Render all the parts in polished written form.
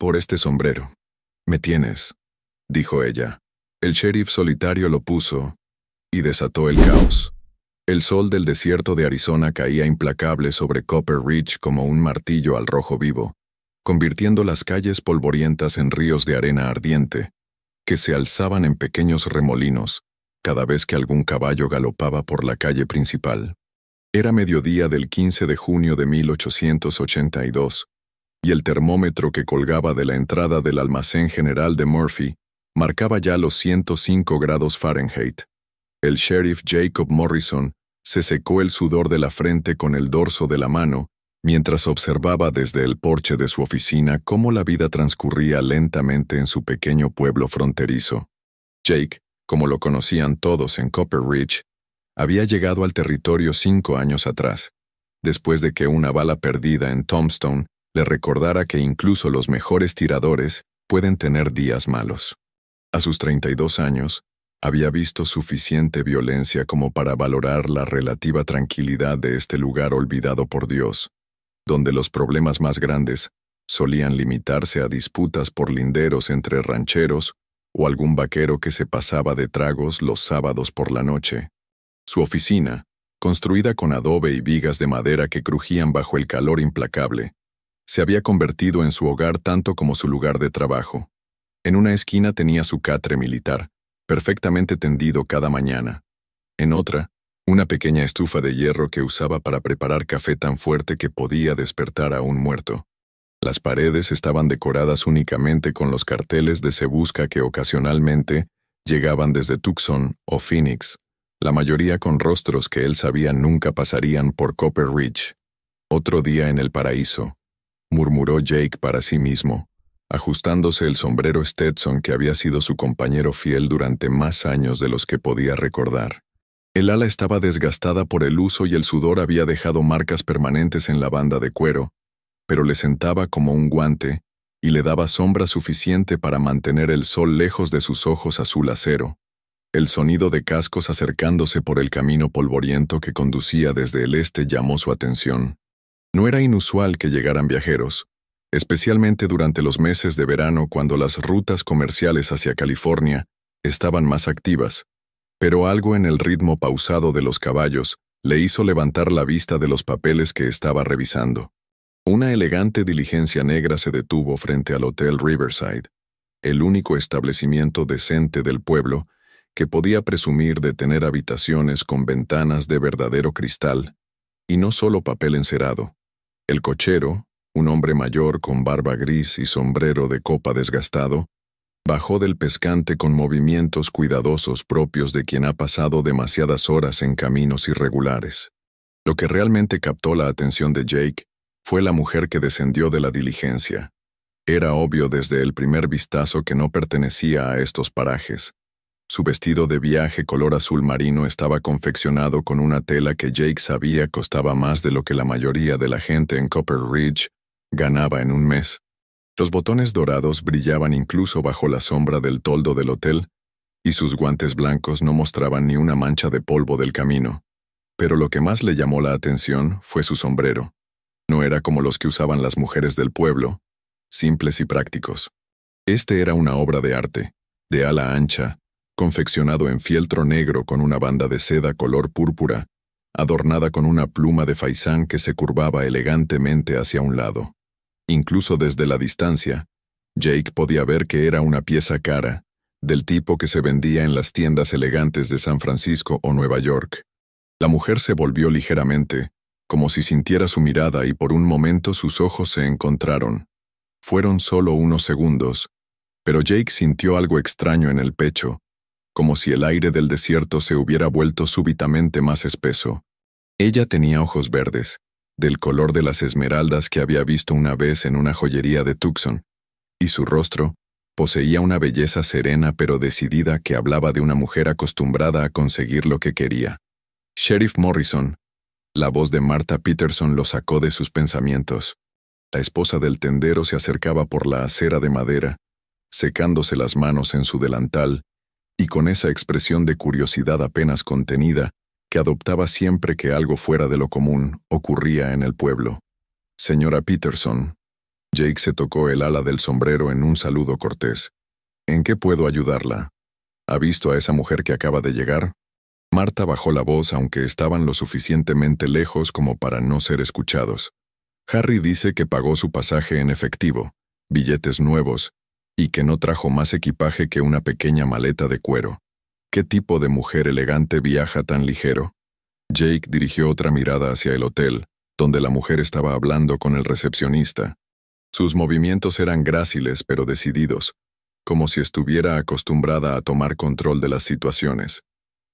Por este sombrero. Me tienes, dijo ella. El sheriff solitario lo puso y desató el caos. El sol del desierto de Arizona caía implacable sobre Copper Ridge como un martillo al rojo vivo, convirtiendo las calles polvorientas en ríos de arena ardiente, que se alzaban en pequeños remolinos cada vez que algún caballo galopaba por la calle principal. Era mediodía del 15 de junio de 1882, y el termómetro que colgaba de la entrada del almacén general de Murphy marcaba ya los 105 grados Fahrenheit. El sheriff Jacob Morrison se secó el sudor de la frente con el dorso de la mano mientras observaba desde el porche de su oficina cómo la vida transcurría lentamente en su pequeño pueblo fronterizo. Jake, como lo conocían todos en Copper Ridge, había llegado al territorio 5 años atrás, después de que una bala perdida en Tombstone le recordara que incluso los mejores tiradores pueden tener días malos. A sus 32 años, había visto suficiente violencia como para valorar la relativa tranquilidad de este lugar olvidado por Dios, donde los problemas más grandes solían limitarse a disputas por linderos entre rancheros o algún vaquero que se pasaba de tragos los sábados por la noche. Su oficina, construida con adobe y vigas de madera que crujían bajo el calor implacable, se había convertido en su hogar tanto como su lugar de trabajo. En una esquina tenía su catre militar, perfectamente tendido cada mañana. En otra, una pequeña estufa de hierro que usaba para preparar café tan fuerte que podía despertar a un muerto. Las paredes estaban decoradas únicamente con los carteles de Se Busca que ocasionalmente llegaban desde Tucson o Phoenix, la mayoría con rostros que él sabía nunca pasarían por Copper Ridge. Otro día en el paraíso, murmuró Jake para sí mismo, ajustándose el sombrero Stetson que había sido su compañero fiel durante más años de los que podía recordar. El ala estaba desgastada por el uso y el sudor había dejado marcas permanentes en la banda de cuero, pero le sentaba como un guante y le daba sombra suficiente para mantener el sol lejos de sus ojos azul acero. El sonido de cascos acercándose por el camino polvoriento que conducía desde el este llamó su atención. No era inusual que llegaran viajeros, especialmente durante los meses de verano cuando las rutas comerciales hacia California estaban más activas, pero algo en el ritmo pausado de los caballos le hizo levantar la vista de los papeles que estaba revisando. Una elegante diligencia negra se detuvo frente al Hotel Riverside, el único establecimiento decente del pueblo que podía presumir de tener habitaciones con ventanas de verdadero cristal, y no solo papel encerado. El cochero, un hombre mayor con barba gris y sombrero de copa desgastado, bajó del pescante con movimientos cuidadosos propios de quien ha pasado demasiadas horas en caminos irregulares. Lo que realmente captó la atención de Jake fue la mujer que descendió de la diligencia. Era obvio desde el primer vistazo que no pertenecía a estos parajes. Su vestido de viaje color azul marino estaba confeccionado con una tela que Jake sabía costaba más de lo que la mayoría de la gente en Copper Ridge ganaba en un mes. Los botones dorados brillaban incluso bajo la sombra del toldo del hotel, y sus guantes blancos no mostraban ni una mancha de polvo del camino. Pero lo que más le llamó la atención fue su sombrero. No era como los que usaban las mujeres del pueblo, simples y prácticos. Este era una obra de arte, de ala ancha, confeccionado en fieltro negro con una banda de seda color púrpura, adornada con una pluma de faisán que se curvaba elegantemente hacia un lado. Incluso desde la distancia, Jake podía ver que era una pieza cara, del tipo que se vendía en las tiendas elegantes de San Francisco o Nueva York. La mujer se volvió ligeramente, como si sintiera su mirada y por un momento sus ojos se encontraron. Fueron solo unos segundos, pero Jake sintió algo extraño en el pecho, como si el aire del desierto se hubiera vuelto súbitamente más espeso. Ella tenía ojos verdes, del color de las esmeraldas que había visto una vez en una joyería de Tucson, y su rostro poseía una belleza serena pero decidida que hablaba de una mujer acostumbrada a conseguir lo que quería. Sheriff Morrison, la voz de Martha Peterson lo sacó de sus pensamientos. La esposa del tendero se acercaba por la acera de madera, secándose las manos en su delantal, y con esa expresión de curiosidad apenas contenida que adoptaba siempre que algo fuera de lo común ocurría en el pueblo. «Señora Peterson», Jake se tocó el ala del sombrero en un saludo cortés. ¿En qué puedo ayudarla? ¿Ha visto a esa mujer que acaba de llegar? Marta bajó la voz aunque estaban lo suficientemente lejos como para no ser escuchados. Harry dice que pagó su pasaje en efectivo, billetes nuevos, y que no trajo más equipaje que una pequeña maleta de cuero. ¿Qué tipo de mujer elegante viaja tan ligero? Jake dirigió otra mirada hacia el hotel, donde la mujer estaba hablando con el recepcionista. Sus movimientos eran gráciles pero decididos, como si estuviera acostumbrada a tomar control de las situaciones.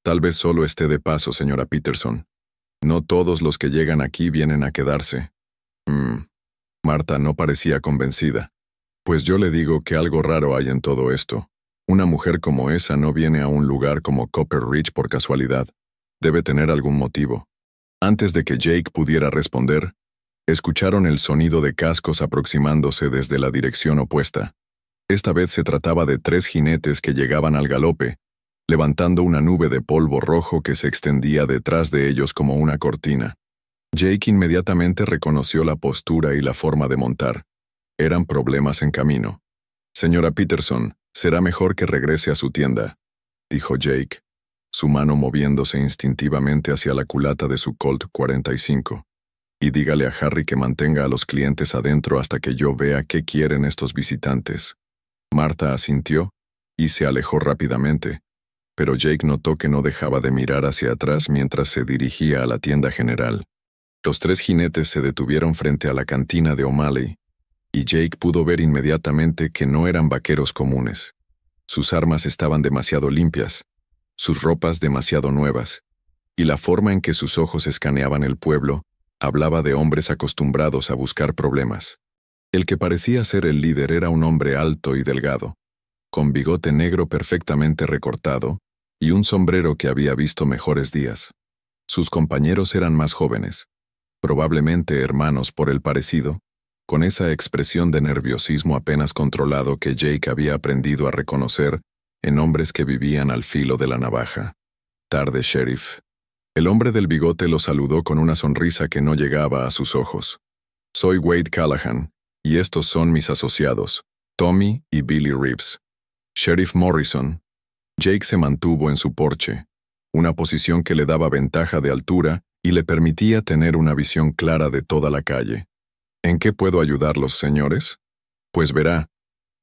Tal vez solo esté de paso, señora Peterson. No todos los que llegan aquí vienen a quedarse. Marta no parecía convencida. Pues yo le digo que algo raro hay en todo esto. Una mujer como esa no viene a un lugar como Copper Ridge por casualidad. Debe tener algún motivo. Antes de que Jake pudiera responder, escucharon el sonido de cascos aproximándose desde la dirección opuesta. Esta vez se trataba de 3 jinetes que llegaban al galope, levantando una nube de polvo rojo que se extendía detrás de ellos como una cortina. Jake inmediatamente reconoció la postura y la forma de montar. Eran problemas en camino. Señora Peterson, será mejor que regrese a su tienda, dijo Jake, su mano moviéndose instintivamente hacia la culata de su Colt 45. Y dígale a Harry que mantenga a los clientes adentro hasta que yo vea qué quieren estos visitantes. Marta asintió y se alejó rápidamente, pero Jake notó que no dejaba de mirar hacia atrás mientras se dirigía a la tienda general. Los 3 jinetes se detuvieron frente a la cantina de O'Malley, y Jake pudo ver inmediatamente que no eran vaqueros comunes. Sus armas estaban demasiado limpias, sus ropas demasiado nuevas, y la forma en que sus ojos escaneaban el pueblo hablaba de hombres acostumbrados a buscar problemas. El que parecía ser el líder era un hombre alto y delgado, con bigote negro perfectamente recortado y un sombrero que había visto mejores días. Sus compañeros eran más jóvenes, probablemente hermanos por el parecido, con esa expresión de nerviosismo apenas controlado que Jake había aprendido a reconocer en hombres que vivían al filo de la navaja. Tarde, sheriff. El hombre del bigote lo saludó con una sonrisa que no llegaba a sus ojos. Soy Wade Callahan, y estos son mis asociados, Tommy y Billy Reeves. Sheriff Morrison. Jake se mantuvo en su porche, una posición que le daba ventaja de altura y le permitía tener una visión clara de toda la calle. ¿En qué puedo ayudarlos, señores? Pues verá,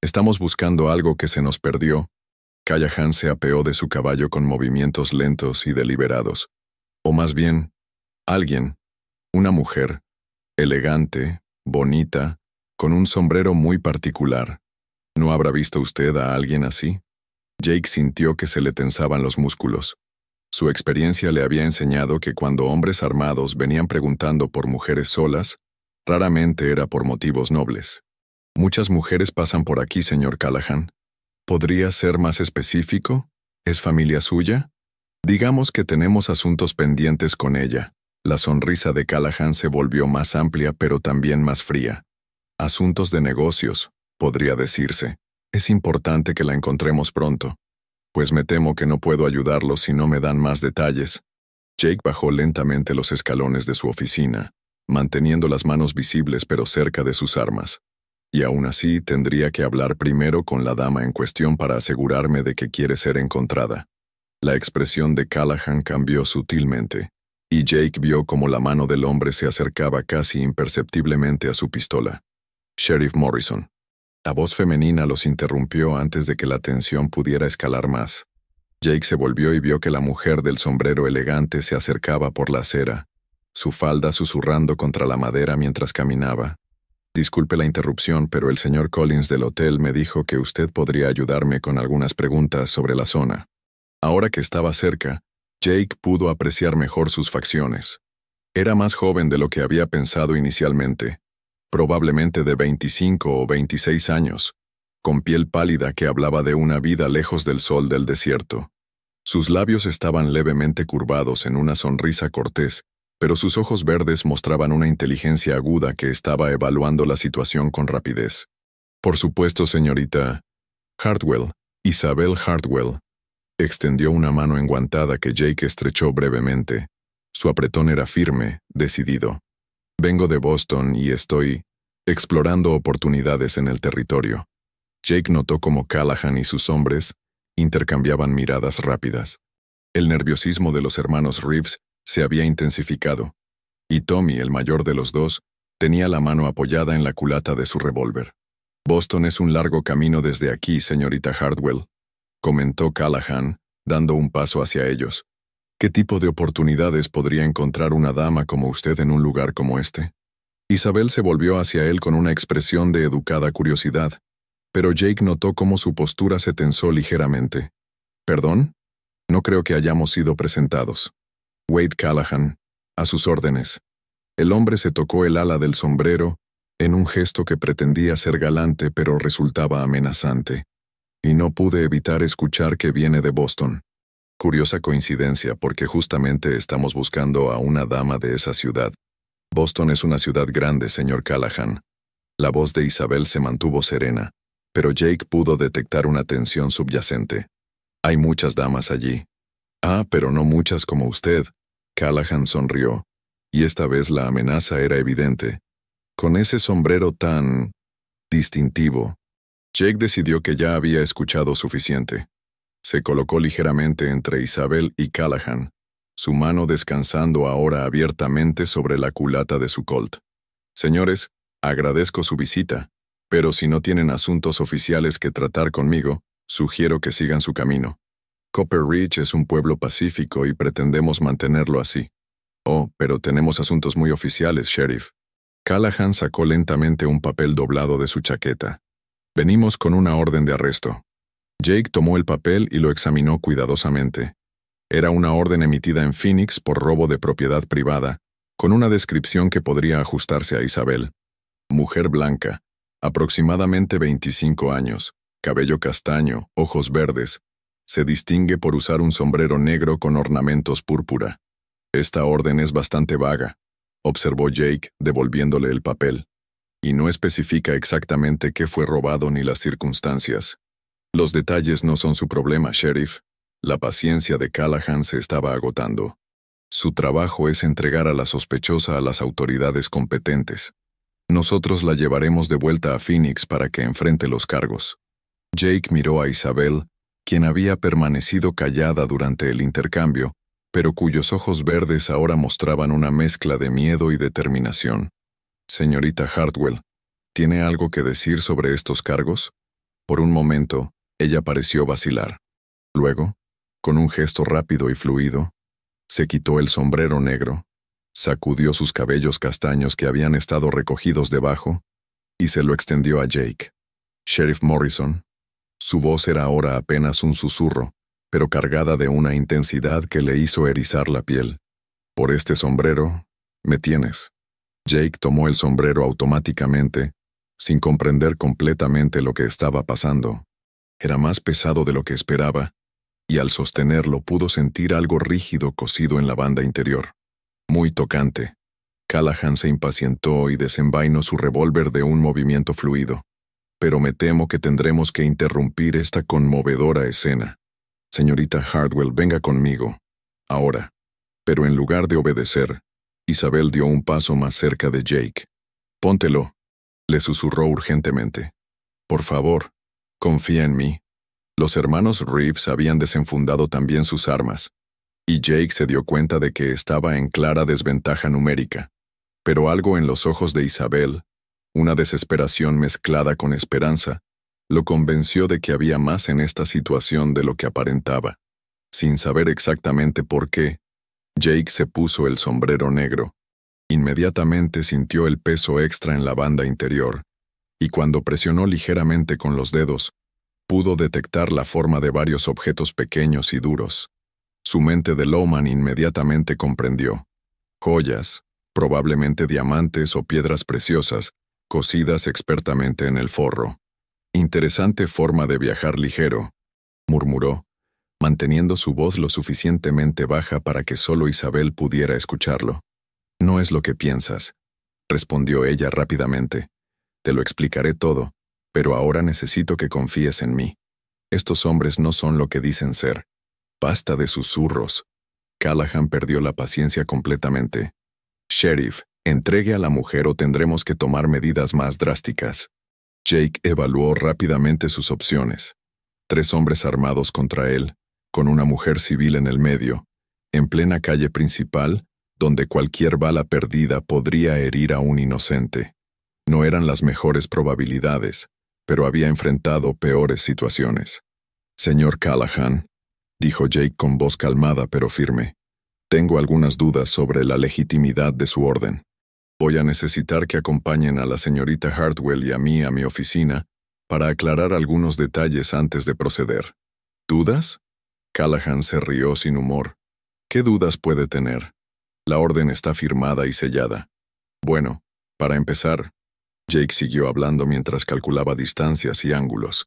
estamos buscando algo que se nos perdió. Callahan se apeó de su caballo con movimientos lentos y deliberados. O más bien, alguien, una mujer, elegante, bonita, con un sombrero muy particular. ¿No habrá visto usted a alguien así? Jake sintió que se le tensaban los músculos. Su experiencia le había enseñado que cuando hombres armados venían preguntando por mujeres solas, raramente era por motivos nobles. Muchas mujeres pasan por aquí, señor Callahan. ¿Podría ser más específico? ¿Es familia suya? Digamos que tenemos asuntos pendientes con ella. La sonrisa de Callahan se volvió más amplia pero también más fría. Asuntos de negocios, podría decirse. Es importante que la encontremos pronto. Pues me temo que no puedo ayudarlos si no me dan más detalles. Jake bajó lentamente los escalones de su oficina, manteniendo las manos visibles pero cerca de sus armas. Y aún así tendría que hablar primero con la dama en cuestión para asegurarme de que quiere ser encontrada. La expresión de Callahan cambió sutilmente, y Jake vio cómo la mano del hombre se acercaba casi imperceptiblemente a su pistola. Sheriff Morrison. La voz femenina los interrumpió antes de que la tensión pudiera escalar más. Jake se volvió y vio que la mujer del sombrero elegante se acercaba por la acera, su falda susurrando contra la madera mientras caminaba. Disculpe la interrupción, pero el señor Collins del hotel me dijo que usted podría ayudarme con algunas preguntas sobre la zona. Ahora que estaba cerca, Jake pudo apreciar mejor sus facciones. Era más joven de lo que había pensado inicialmente, probablemente de 25 o 26 años, con piel pálida que hablaba de una vida lejos del sol del desierto. Sus labios estaban levemente curvados en una sonrisa cortés, pero sus ojos verdes mostraban una inteligencia aguda que estaba evaluando la situación con rapidez. Por supuesto, señorita Hartwell, Isabel Hartwell. Extendió una mano enguantada que Jake estrechó brevemente. Su apretón era firme, decidido. Vengo de Boston y estoy explorando oportunidades en el territorio. Jake notó cómo Callahan y sus hombres intercambiaban miradas rápidas. El nerviosismo de los hermanos Reeves se había intensificado, y Tommy, el mayor de los dos, tenía la mano apoyada en la culata de su revólver. «Boston es un largo camino desde aquí, señorita Hartwell», comentó Callahan, dando un paso hacia ellos. «¿Qué tipo de oportunidades podría encontrar una dama como usted en un lugar como este?» Isabel se volvió hacia él con una expresión de educada curiosidad, pero Jake notó cómo su postura se tensó ligeramente. «¿Perdón? No creo que hayamos sido presentados». «Wade Callahan, a sus órdenes». El hombre se tocó el ala del sombrero en un gesto que pretendía ser galante pero resultaba amenazante. «Y no pude evitar escuchar que viene de Boston». Curiosa coincidencia porque justamente estamos buscando a una dama de esa ciudad. «Boston es una ciudad grande, señor Callahan». La voz de Isabel se mantuvo serena, pero Jake pudo detectar una tensión subyacente. «Hay muchas damas allí». «Ah, pero no muchas como usted». Callahan sonrió, y esta vez la amenaza era evidente. «Con ese sombrero tan distintivo». Jake decidió que ya había escuchado suficiente. Se colocó ligeramente entre Isabel y Callahan, su mano descansando ahora abiertamente sobre la culata de su Colt. «Señores, agradezco su visita, pero si no tienen asuntos oficiales que tratar conmigo, sugiero que sigan su camino. Copper Ridge es un pueblo pacífico y pretendemos mantenerlo así». «Oh, pero tenemos asuntos muy oficiales, Sheriff». Callahan sacó lentamente un papel doblado de su chaqueta. «Venimos con una orden de arresto». Jake tomó el papel y lo examinó cuidadosamente. Era una orden emitida en Phoenix por robo de propiedad privada, con una descripción que podría ajustarse a Isabel. Mujer blanca, aproximadamente 25 años, cabello castaño, ojos verdes. Se distingue por usar un sombrero negro con ornamentos púrpura. «Esta orden es bastante vaga», observó Jake, devolviéndole el papel. «Y no especifica exactamente qué fue robado ni las circunstancias». «Los detalles no son su problema, Sheriff». La paciencia de Callahan se estaba agotando. «Su trabajo es entregar a la sospechosa a las autoridades competentes. Nosotros la llevaremos de vuelta a Phoenix para que enfrente los cargos». Jake miró a Isabel, quien había permanecido callada durante el intercambio, pero cuyos ojos verdes ahora mostraban una mezcla de miedo y determinación. «Señorita Hartwell, ¿tiene algo que decir sobre estos cargos?» Por un momento, ella pareció vacilar. Luego, con un gesto rápido y fluido, se quitó el sombrero negro, sacudió sus cabellos castaños que habían estado recogidos debajo, y se lo extendió a Jake. «Sheriff Morrison». Su voz era ahora apenas un susurro, pero cargada de una intensidad que le hizo erizar la piel. «Por este sombrero, me tienes». Jake tomó el sombrero automáticamente, sin comprender completamente lo que estaba pasando. Era más pesado de lo que esperaba, y al sostenerlo pudo sentir algo rígido cosido en la banda interior. Muy tocante. Callahan se impacientó y desenvainó su revólver de un movimiento fluido. «Pero me temo que tendremos que interrumpir esta conmovedora escena. Señorita Hartwell, venga conmigo. Ahora». Pero en lugar de obedecer, Isabel dio un paso más cerca de Jake. «Póntelo», le susurró urgentemente. «Por favor, confía en mí». Los hermanos Reeves habían desenfundado también sus armas, y Jake se dio cuenta de que estaba en clara desventaja numérica. Pero algo en los ojos de Isabel, una desesperación mezclada con esperanza, lo convenció de que había más en esta situación de lo que aparentaba. Sin saber exactamente por qué, Jake se puso el sombrero negro. Inmediatamente sintió el peso extra en la banda interior, y cuando presionó ligeramente con los dedos, pudo detectar la forma de varios objetos pequeños y duros. Su mente de Lowman inmediatamente comprendió. Joyas, probablemente diamantes o piedras preciosas, cosidas expertamente en el forro. «Interesante forma de viajar ligero», murmuró, manteniendo su voz lo suficientemente baja para que solo Isabel pudiera escucharlo. «No es lo que piensas», respondió ella rápidamente. «Te lo explicaré todo, pero ahora necesito que confíes en mí. Estos hombres no son lo que dicen ser». «Basta de susurros». Callahan perdió la paciencia completamente. «Sheriff, Entregue a la mujer o tendremos que tomar medidas más drásticas. Jake evaluó rápidamente sus opciones. 3 hombres armados contra él, con una mujer civil en el medio, en plena calle principal, donde cualquier bala perdida podría herir a un inocente. No eran las mejores probabilidades, pero había enfrentado peores situaciones. Señor Callahan, dijo Jake con voz calmada pero firme, tengo algunas dudas sobre la legitimidad de su orden. Voy a necesitar que acompañen a la señorita Hartwell y a mí a mi oficina para aclarar algunos detalles antes de proceder. ¿Dudas? Callahan se rió sin humor. ¿Qué dudas puede tener? La orden está firmada y sellada. Bueno, para empezar, Jake siguió hablando mientras calculaba distancias y ángulos.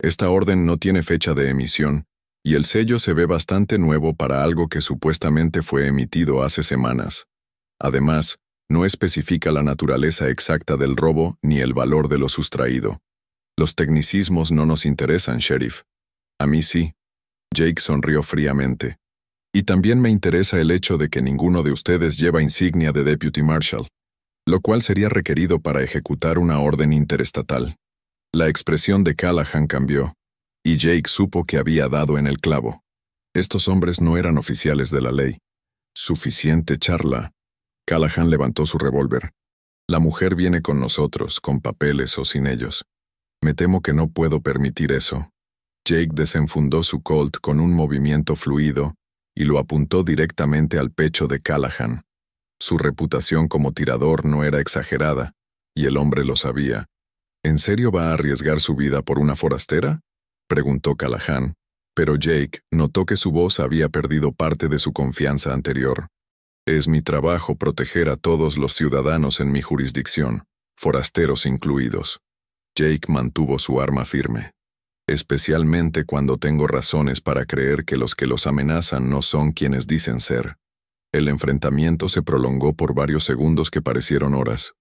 Esta orden no tiene fecha de emisión, y el sello se ve bastante nuevo para algo que supuestamente fue emitido hace semanas. Además, no especifica la naturaleza exacta del robo ni el valor de lo sustraído. Los tecnicismos no nos interesan, Sheriff. A mí sí. Jake sonrió fríamente. Y también me interesa el hecho de que ninguno de ustedes lleva insignia de Deputy Marshal, lo cual sería requerido para ejecutar una orden interestatal. La expresión de Callahan cambió, y Jake supo que había dado en el clavo. Estos hombres no eran oficiales de la ley. Suficiente charla. Callahan levantó su revólver. La mujer viene con nosotros, con papeles o sin ellos. Me temo que no puedo permitir eso. Jake desenfundó su Colt con un movimiento fluido y lo apuntó directamente al pecho de Callahan. Su reputación como tirador no era exagerada, y el hombre lo sabía. ¿En serio va a arriesgar su vida por una forastera?, preguntó Callahan, pero Jake notó que su voz había perdido parte de su confianza anterior. Es mi trabajo proteger a todos los ciudadanos en mi jurisdicción, forasteros incluidos. Jake mantuvo su arma firme. Especialmente cuando tengo razones para creer que los amenazan no son quienes dicen ser. El enfrentamiento se prolongó por varios segundos que parecieron horas.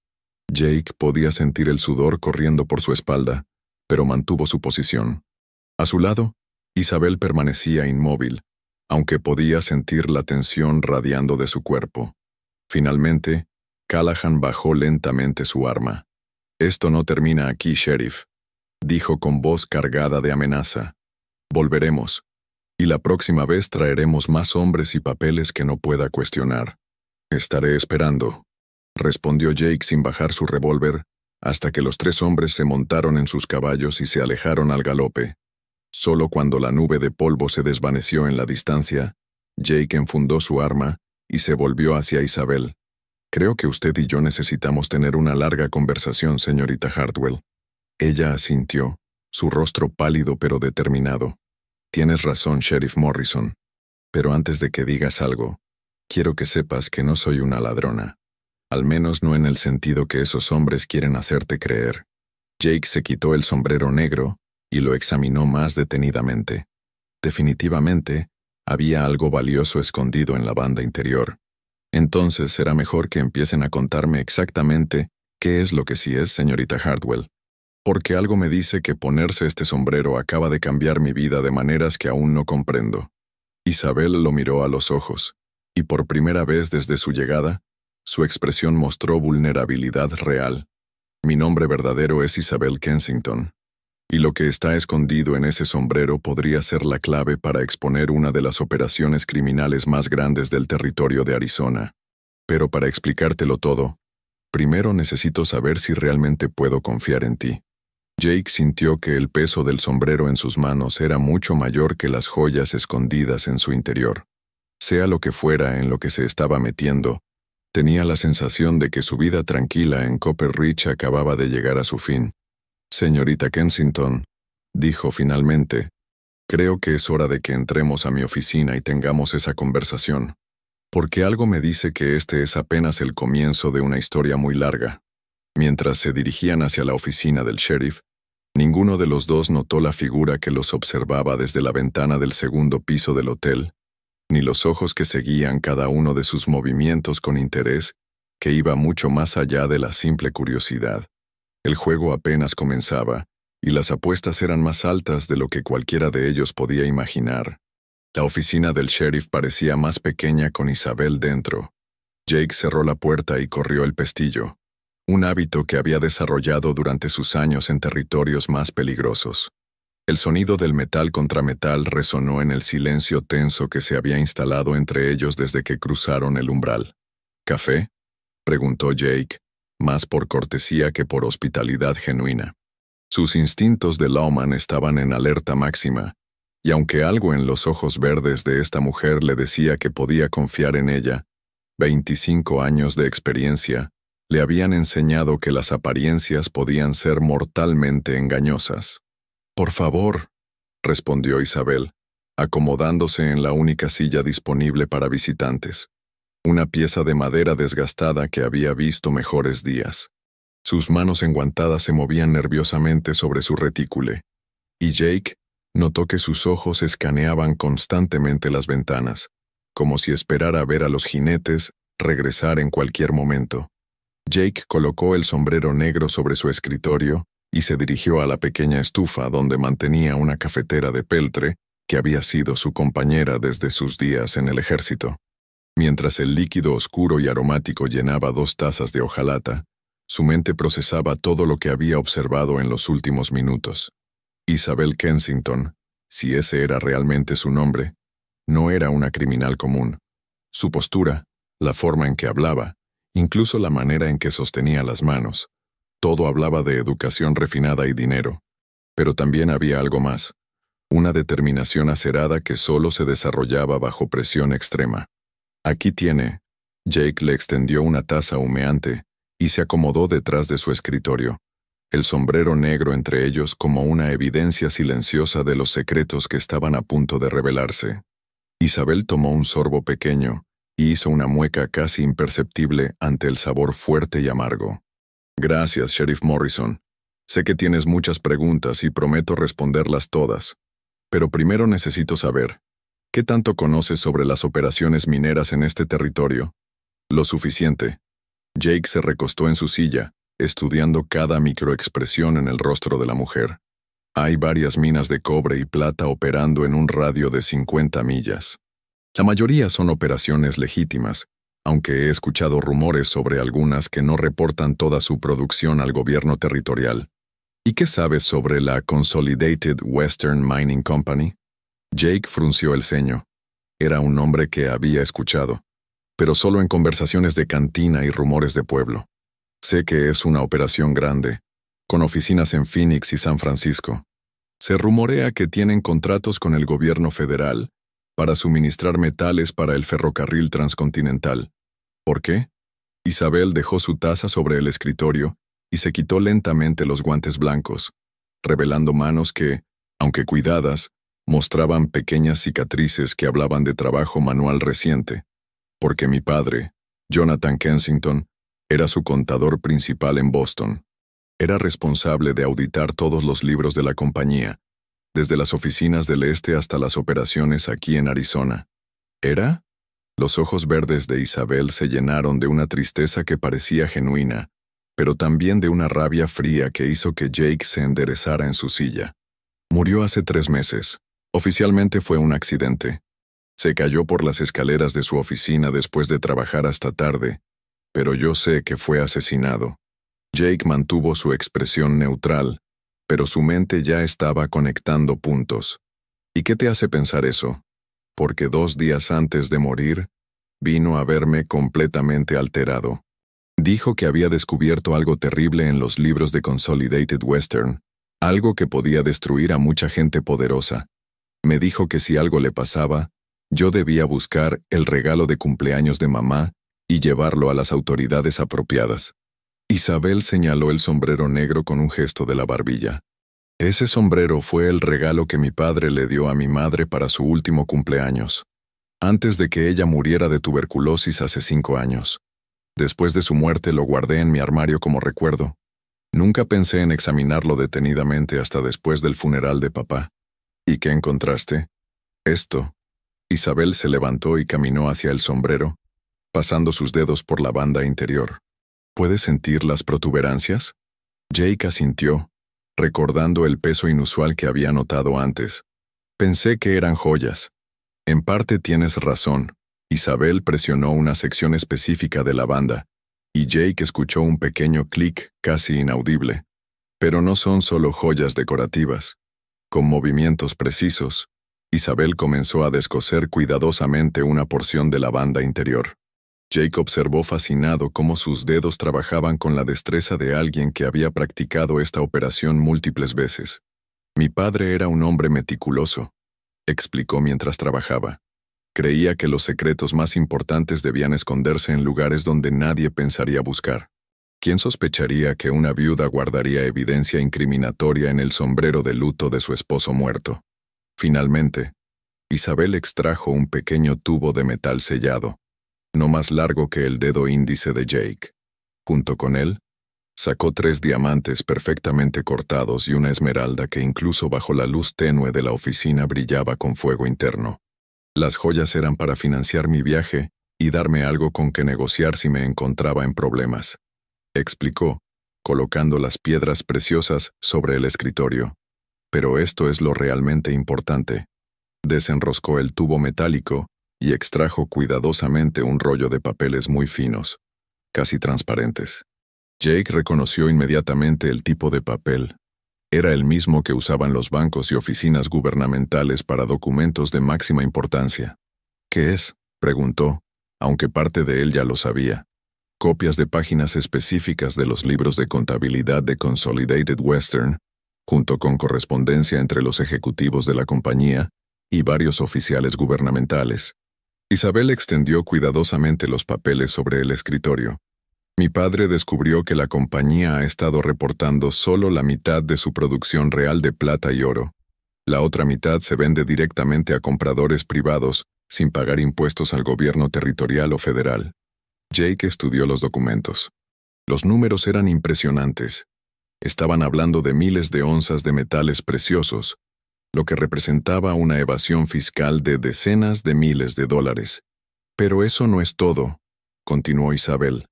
Jake podía sentir el sudor corriendo por su espalda, pero mantuvo su posición. A su lado, Isabel permanecía inmóvil, aunque podía sentir la tensión radiando de su cuerpo. Finalmente, Callahan bajó lentamente su arma. «Esto no termina aquí, Sheriff», dijo con voz cargada de amenaza. «Volveremos, y la próxima vez traeremos más hombres y papeles que no pueda cuestionar. Estaré esperando», respondió Jake sin bajar su revólver, hasta que los 3 hombres se montaron en sus caballos y se alejaron al galope. Solo cuando la nube de polvo se desvaneció en la distancia, Jake enfundó su arma y se volvió hacia Isabel. «Creo que usted y yo necesitamos tener una larga conversación, señorita Hartwell». Ella asintió, su rostro pálido pero determinado. «Tienes razón, Sheriff Morrison. Pero antes de que digas algo, quiero que sepas que no soy una ladrona. Al menos no en el sentido que esos hombres quieren hacerte creer». Jake se quitó el sombrero negro y lo examinó más detenidamente. Definitivamente, había algo valioso escondido en la banda interior. Entonces será mejor que empiecen a contarme exactamente qué es lo que sí es, señorita Hartwell. Porque algo me dice que ponerse este sombrero acaba de cambiar mi vida de maneras que aún no comprendo. Isabel lo miró a los ojos, y por primera vez desde su llegada, su expresión mostró vulnerabilidad real. «Mi nombre verdadero es Isabel Kensington, y lo que está escondido en ese sombrero podría ser la clave para exponer una de las operaciones criminales más grandes del territorio de Arizona. Pero para explicártelo todo, primero necesito saber si realmente puedo confiar en ti». Jake sintió que el peso del sombrero en sus manos era mucho mayor que las joyas escondidas en su interior. Sea lo que fuera en lo que se estaba metiendo, tenía la sensación de que su vida tranquila en Copper Ridge acababa de llegar a su fin. «Señorita Kensington», dijo finalmente, «creo que es hora de que entremos a mi oficina y tengamos esa conversación, porque algo me dice que este es apenas el comienzo de una historia muy larga». Mientras se dirigían hacia la oficina del sheriff, ninguno de los dos notó la figura que los observaba desde la ventana del segundo piso del hotel, ni los ojos que seguían cada uno de sus movimientos con interés que iba mucho más allá de la simple curiosidad. El juego apenas comenzaba, y las apuestas eran más altas de lo que cualquiera de ellos podía imaginar. La oficina del sheriff parecía más pequeña con Isabel dentro. Jake cerró la puerta y corrió el pestillo, un hábito que había desarrollado durante sus años en territorios más peligrosos. El sonido del metal contra metal resonó en el silencio tenso que se había instalado entre ellos desde que cruzaron el umbral. ¿Café?, preguntó Jake, más por cortesía que por hospitalidad genuina. Sus instintos de lawman estaban en alerta máxima, y aunque algo en los ojos verdes de esta mujer le decía que podía confiar en ella, 25 años de experiencia le habían enseñado que las apariencias podían ser mortalmente engañosas. «Por favor», respondió Isabel, acomodándose en la única silla disponible para visitantes, una pieza de madera desgastada que había visto mejores días. Sus manos enguantadas se movían nerviosamente sobre su retícule, y Jake notó que sus ojos escaneaban constantemente las ventanas, como si esperara ver a los jinetes regresar en cualquier momento. Jake colocó el sombrero negro sobre su escritorio y se dirigió a la pequeña estufa donde mantenía una cafetera de peltre que había sido su compañera desde sus días en el ejército. Mientras el líquido oscuro y aromático llenaba 2 tazas de hojalata, su mente procesaba todo lo que había observado en los últimos minutos. Isabel Kensington, si ese era realmente su nombre, no era una criminal común. Su postura, la forma en que hablaba, incluso la manera en que sostenía las manos, todo hablaba de educación refinada y dinero. Pero también había algo más, una determinación acerada que solo se desarrollaba bajo presión extrema. «Aquí tiene». Jake le extendió una taza humeante y se acomodó detrás de su escritorio, el sombrero negro entre ellos como una evidencia silenciosa de los secretos que estaban a punto de revelarse. Isabel tomó un sorbo pequeño y hizo una mueca casi imperceptible ante el sabor fuerte y amargo. «Gracias, Sheriff Morrison. Sé que tienes muchas preguntas y prometo responderlas todas. Pero primero necesito saber, ¿qué tanto conoces sobre las operaciones mineras en este territorio?» «Lo suficiente». Jake se recostó en su silla, estudiando cada microexpresión en el rostro de la mujer. «Hay varias minas de cobre y plata operando en un radio de 50 millas. La mayoría son operaciones legítimas, aunque he escuchado rumores sobre algunas que no reportan toda su producción al gobierno territorial. ¿Y qué sabes sobre la Consolidated Western Mining Company?» Jake frunció el ceño. Era un nombre que había escuchado, pero solo en conversaciones de cantina y rumores de pueblo. «Sé que es una operación grande, con oficinas en Phoenix y San Francisco. Se rumorea que tienen contratos con el gobierno federal para suministrar metales para el ferrocarril transcontinental. ¿Por qué?» Isabel dejó su taza sobre el escritorio y se quitó lentamente los guantes blancos, revelando manos que, aunque cuidadas, mostraban pequeñas cicatrices que hablaban de trabajo manual reciente. «Porque mi padre, Jonathan Kensington, era su contador principal en Boston. Era responsable de auditar todos los libros de la compañía, desde las oficinas del este hasta las operaciones aquí en Arizona». ¿Era? Los ojos verdes de Isabel se llenaron de una tristeza que parecía genuina, pero también de una rabia fría que hizo que Jake se enderezara en su silla. «Murió hace 3 meses. Oficialmente fue un accidente. Se cayó por las escaleras de su oficina después de trabajar hasta tarde, pero yo sé que fue asesinado». Jake mantuvo su expresión neutral, pero su mente ya estaba conectando puntos. «¿Y qué te hace pensar eso?» «Porque 2 días antes de morir, vino a verme completamente alterado. Dijo que había descubierto algo terrible en los libros de Consolidated Western, algo que podía destruir a mucha gente poderosa. Me dijo que si algo le pasaba, yo debía buscar el regalo de cumpleaños de mamá y llevarlo a las autoridades apropiadas». Isabel señaló el sombrero negro con un gesto de la barbilla. «Ese sombrero fue el regalo que mi padre le dio a mi madre para su último cumpleaños, antes de que ella muriera de tuberculosis hace 5 años. Después de su muerte lo guardé en mi armario como recuerdo. Nunca pensé en examinarlo detenidamente hasta después del funeral de papá». «¿Y qué encontraste?» «Esto». Isabel se levantó y caminó hacia el sombrero, pasando sus dedos por la banda interior. «¿Puedes sentir las protuberancias?» Jake asintió, recordando el peso inusual que había notado antes. «Pensé que eran joyas. En parte tienes razón, Isabel presionó una sección específica de la banda, y Jake escuchó un pequeño clic casi inaudible. Pero no son solo joyas decorativas. Con movimientos precisos, Isabel comenzó a descoser cuidadosamente una porción de la banda interior. Jake observó fascinado cómo sus dedos trabajaban con la destreza de alguien que había practicado esta operación múltiples veces. Mi padre era un hombre meticuloso, explicó mientras trabajaba. Creía que los secretos más importantes debían esconderse en lugares donde nadie pensaría buscar. ¿Quién sospecharía que una viuda guardaría evidencia incriminatoria en el sombrero de luto de su esposo muerto? Finalmente, Isabel extrajo un pequeño tubo de metal sellado, no más largo que el dedo índice de Jake. Junto con él, sacó 3 diamantes perfectamente cortados y una esmeralda que incluso bajo la luz tenue de la oficina brillaba con fuego interno. Las joyas eran para financiar mi viaje y darme algo con que negociar si me encontraba en problemas, explicó, colocando las piedras preciosas sobre el escritorio. Pero esto es lo realmente importante. Desenroscó el tubo metálico y extrajo cuidadosamente un rollo de papeles muy finos, casi transparentes. Jake reconoció inmediatamente el tipo de papel. Era el mismo que usaban los bancos y oficinas gubernamentales para documentos de máxima importancia. ¿Qué es?, preguntó, aunque parte de él ya lo sabía. Copias de páginas específicas de los libros de contabilidad de Consolidated Western, junto con correspondencia entre los ejecutivos de la compañía y varios oficiales gubernamentales. Isabel extendió cuidadosamente los papeles sobre el escritorio. Mi padre descubrió que la compañía ha estado reportando solo la mitad de su producción real de plata y oro. La otra mitad se vende directamente a compradores privados sin pagar impuestos al gobierno territorial o federal. Jake estudió los documentos. Los números eran impresionantes. Estaban hablando de miles de onzas de metales preciosos, lo que representaba una evasión fiscal de decenas de miles de dólares. Pero eso no es todo, continuó Isabel.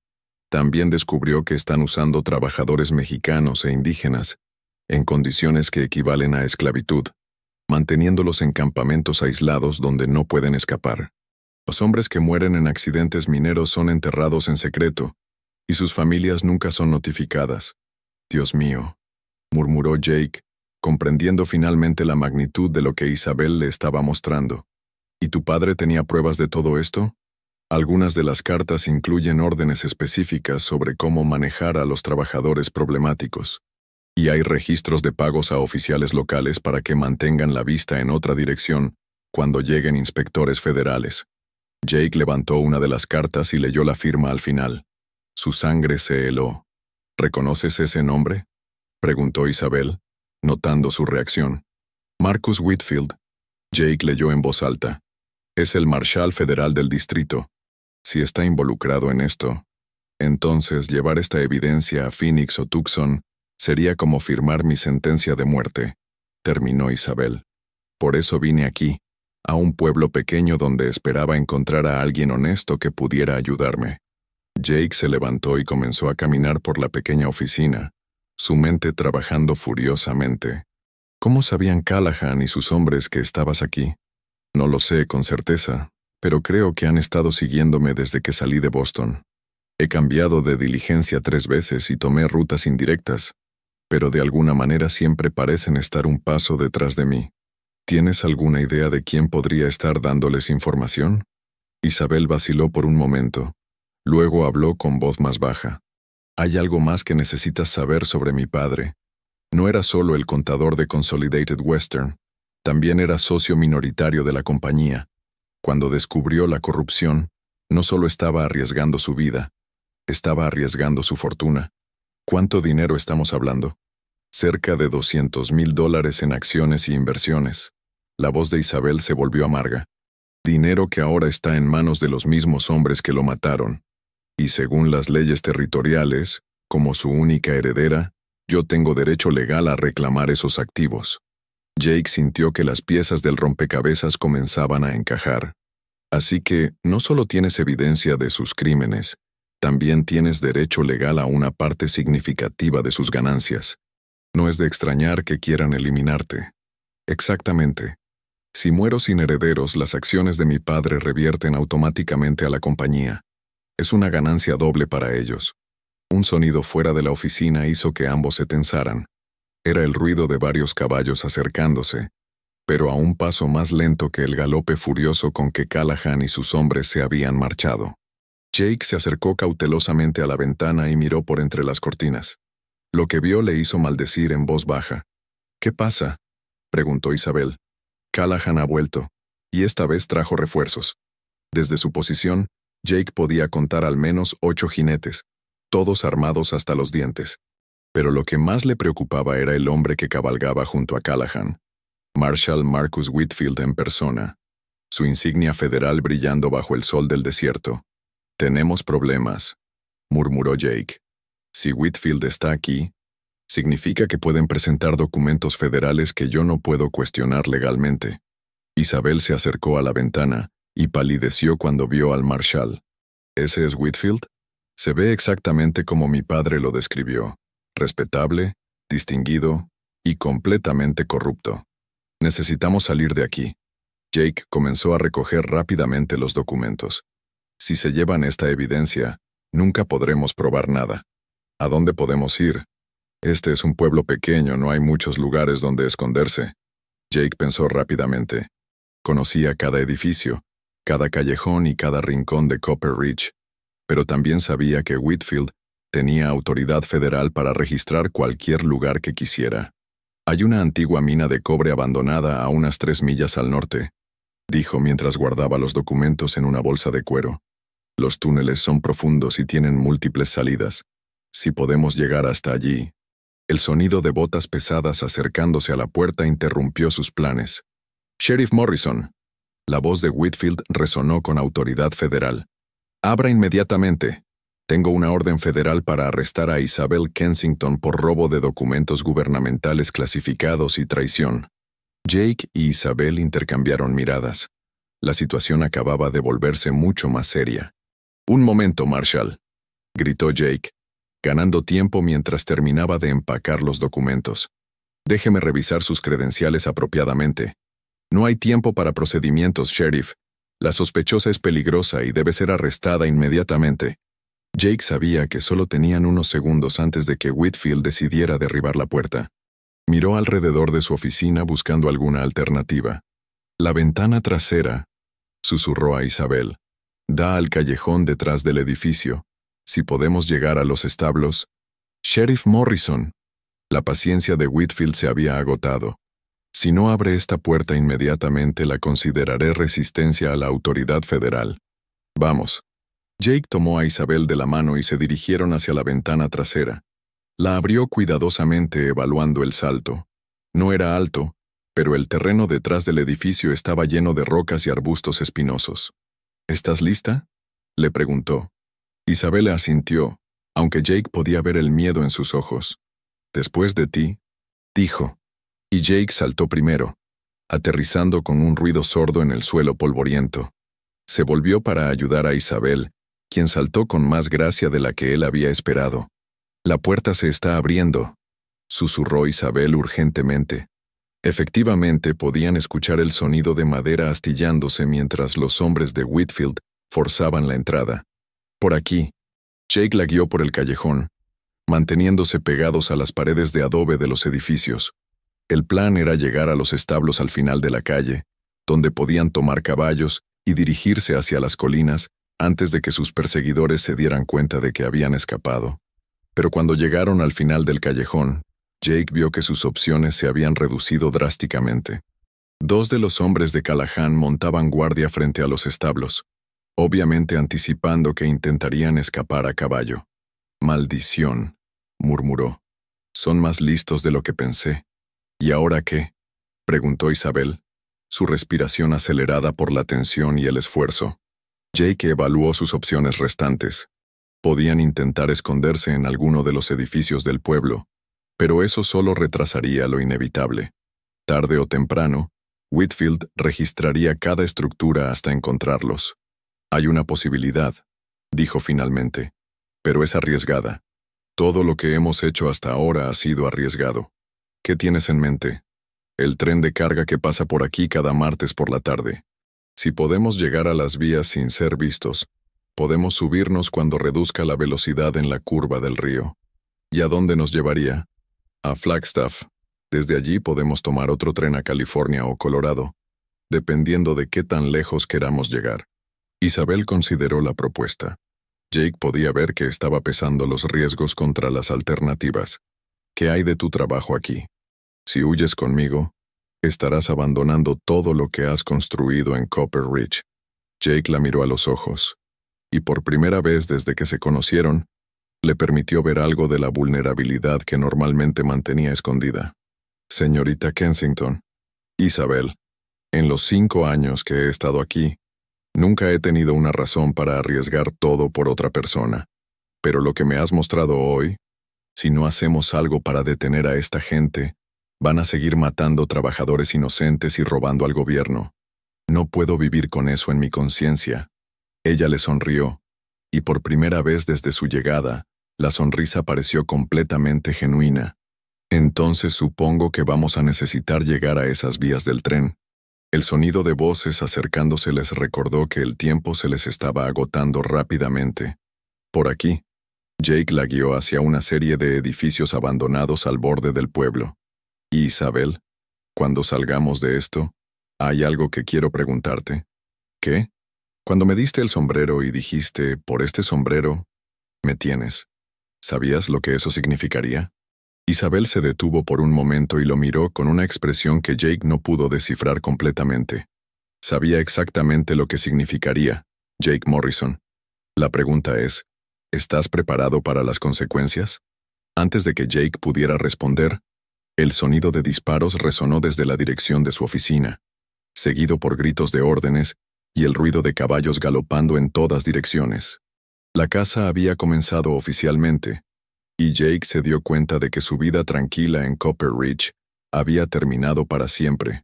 También descubrió que están usando trabajadores mexicanos e indígenas, en condiciones que equivalen a esclavitud, manteniéndolos en campamentos aislados donde no pueden escapar. Los hombres que mueren en accidentes mineros son enterrados en secreto, y sus familias nunca son notificadas. Dios mío, murmuró Jake, comprendiendo finalmente la magnitud de lo que Isabel le estaba mostrando. ¿Y tu padre tenía pruebas de todo esto? Algunas de las cartas incluyen órdenes específicas sobre cómo manejar a los trabajadores problemáticos. Y hay registros de pagos a oficiales locales para que mantengan la vista en otra dirección cuando lleguen inspectores federales. Jake levantó una de las cartas y leyó la firma al final. Su sangre se heló. ¿Reconoces ese nombre?, preguntó Isabel, notando su reacción. Marcus Whitfield. Jake leyó en voz alta. Es el marshal federal del distrito. Si está involucrado en esto, entonces llevar esta evidencia a Phoenix o Tucson sería como firmar mi sentencia de muerte, terminó Isabel. Por eso vine aquí, a un pueblo pequeño donde esperaba encontrar a alguien honesto que pudiera ayudarme. Jake se levantó y comenzó a caminar por la pequeña oficina, su mente trabajando furiosamente. ¿Cómo sabían Callahan y sus hombres que estabas aquí? No lo sé con certeza, pero creo que han estado siguiéndome desde que salí de Boston. He cambiado de diligencia 3 veces y tomé rutas indirectas, pero de alguna manera siempre parecen estar un paso detrás de mí. ¿Tienes alguna idea de quién podría estar dándoles información? Isabel vaciló por un momento. Luego habló con voz más baja. Hay algo más que necesitas saber sobre mi padre. No era solo el contador de Consolidated Western, también era socio minoritario de la compañía. Cuando descubrió la corrupción, no solo estaba arriesgando su vida, estaba arriesgando su fortuna. ¿Cuánto dinero estamos hablando? Cerca de $200,000 en acciones y inversiones. La voz de Isabel se volvió amarga. Dinero que ahora está en manos de los mismos hombres que lo mataron. Y según las leyes territoriales, como su única heredera, yo tengo derecho legal a reclamar esos activos. Jake sintió que las piezas del rompecabezas comenzaban a encajar. Así que no solo tienes evidencia de sus crímenes, también tienes derecho legal a una parte significativa de sus ganancias. No es de extrañar que quieran eliminarte. Exactamente. Si muero sin herederos, las acciones de mi padre revierten automáticamente a la compañía. Es una ganancia doble para ellos. Un sonido fuera de la oficina hizo que ambos se tensaran. Era el ruido de varios caballos acercándose, pero a un paso más lento que el galope furioso con que Callahan y sus hombres se habían marchado. Jake se acercó cautelosamente a la ventana y miró por entre las cortinas. Lo que vio le hizo maldecir en voz baja. «¿Qué pasa?», preguntó Isabel. Callahan ha vuelto, y esta vez trajo refuerzos. Desde su posición, Jake podía contar al menos 8 jinetes, todos armados hasta los dientes. Pero lo que más le preocupaba era el hombre que cabalgaba junto a Callahan. Marshal Marcus Whitfield en persona, su insignia federal brillando bajo el sol del desierto. «Tenemos problemas», murmuró Jake. «Si Whitfield está aquí, significa que pueden presentar documentos federales que yo no puedo cuestionar legalmente». Isabel se acercó a la ventana y palideció cuando vio al marshal. «¿Ese es Whitfield?» «Se ve exactamente como mi padre lo describió. Respetable, distinguido y completamente corrupto. Necesitamos salir de aquí». Jake comenzó a recoger rápidamente los documentos. «Si se llevan esta evidencia, nunca podremos probar nada. ¿A dónde podemos ir? Este es un pueblo pequeño, no hay muchos lugares donde esconderse». Jake pensó rápidamente. Conocía cada edificio, cada callejón y cada rincón de Copper Ridge, pero también sabía que Whitfield tenía autoridad federal para registrar cualquier lugar que quisiera. «Hay una antigua mina de cobre abandonada a unas 3 millas al norte», dijo mientras guardaba los documentos en una bolsa de cuero. «Los túneles son profundos y tienen múltiples salidas. Si podemos llegar hasta allí». El sonido de botas pesadas acercándose a la puerta interrumpió sus planes. «Sheriff Morrison». La voz de Whitfield resonó con autoridad federal. «Abra inmediatamente. Tengo una orden federal para arrestar a Isabel Kensington por robo de documentos gubernamentales clasificados y traición». Jake y Isabel intercambiaron miradas. La situación acababa de volverse mucho más seria. «Un momento, Marshal», gritó Jake, ganando tiempo mientras terminaba de empacar los documentos. «Déjeme revisar sus credenciales apropiadamente. No hay tiempo para procedimientos, Sheriff. La sospechosa es peligrosa y debe ser arrestada inmediatamente». Jake sabía que solo tenían unos segundos antes de que Whitfield decidiera derribar la puerta. Miró alrededor de su oficina buscando alguna alternativa. «La ventana trasera», susurró a Isabel, «da al callejón detrás del edificio. Si podemos llegar a los establos». «Sheriff Morrison». La paciencia de Whitfield se había agotado. «Si no abre esta puerta inmediatamente, la consideraré resistencia a la autoridad federal. Vamos». Jake tomó a Isabel de la mano y se dirigieron hacia la ventana trasera. La abrió cuidadosamente evaluando el salto. No era alto, pero el terreno detrás del edificio estaba lleno de rocas y arbustos espinosos. «¿Estás lista?», le preguntó. Isabel asintió, aunque Jake podía ver el miedo en sus ojos. «Después de ti», dijo, y Jake saltó primero, aterrizando con un ruido sordo en el suelo polvoriento. Se volvió para ayudar a Isabel, quien saltó con más gracia de la que él había esperado. «La puerta se está abriendo», susurró Isabel urgentemente. Efectivamente, podían escuchar el sonido de madera astillándose mientras los hombres de Whitfield forzaban la entrada. «Por aquí». Jake la guió por el callejón, manteniéndose pegados a las paredes de adobe de los edificios. El plan era llegar a los establos al final de la calle, donde podían tomar caballos y dirigirse hacia las colinas antes de que sus perseguidores se dieran cuenta de que habían escapado. Pero cuando llegaron al final del callejón, Jake vio que sus opciones se habían reducido drásticamente. 2 de los hombres de Callahan montaban guardia frente a los establos, obviamente anticipando que intentarían escapar a caballo. «Maldición», murmuró. «Son más listos de lo que pensé». «¿Y ahora qué?», preguntó Isabel, su respiración acelerada por la tensión y el esfuerzo. Jake evaluó sus opciones restantes. Podían intentar esconderse en alguno de los edificios del pueblo, pero eso solo retrasaría lo inevitable. Tarde o temprano, Whitfield registraría cada estructura hasta encontrarlos. «Hay una posibilidad», dijo finalmente, «pero es arriesgada. Todo lo que hemos hecho hasta ahora ha sido arriesgado». «¿Qué tienes en mente?». el tren de carga que pasa por aquí cada martes por la tarde. Si podemos llegar a las vías sin ser vistos, podemos subirnos cuando reduzca la velocidad en la curva del río. ¿Y a dónde nos llevaría? A Flagstaff. Desde allí podemos tomar otro tren a California o Colorado, dependiendo de qué tan lejos queramos llegar. Isabel consideró la propuesta. Jake podía ver que estaba pesando los riesgos contra las alternativas. ¿Qué hay de tu trabajo aquí? Si huyes conmigo, estarás abandonando todo lo que has construido en Copper Ridge. Jake la miró a los ojos, y por primera vez desde que se conocieron, le permitió ver algo de la vulnerabilidad que normalmente mantenía escondida. Señorita Kensington, Isabel, en los 5 años que he estado aquí, nunca he tenido una razón para arriesgar todo por otra persona. Pero lo que me has mostrado hoy, si no hacemos algo para detener a esta gente, van a seguir matando trabajadores inocentes y robando al gobierno. No puedo vivir con eso en mi conciencia. Ella le sonrió, y por primera vez desde su llegada, la sonrisa pareció completamente genuina. Entonces supongo que vamos a necesitar llegar a esas vías del tren. El sonido de voces acercándose les recordó que el tiempo se les estaba agotando rápidamente. Por aquí, Jake la guió hacia una serie de edificios abandonados al borde del pueblo. Y Isabel, cuando salgamos de esto, hay algo que quiero preguntarte. ¿Qué? Cuando me diste el sombrero y dijiste, por este sombrero, me tienes. ¿Sabías lo que eso significaría? Isabel se detuvo por un momento y lo miró con una expresión que Jake no pudo descifrar completamente. Sabía exactamente lo que significaría, Jake Morrison. La pregunta es, ¿estás preparado para las consecuencias? Antes de que Jake pudiera responder, el sonido de disparos resonó desde la dirección de su oficina, seguido por gritos de órdenes y el ruido de caballos galopando en todas direcciones. La caza había comenzado oficialmente, y Jake se dio cuenta de que su vida tranquila en Copper Ridge había terminado para siempre.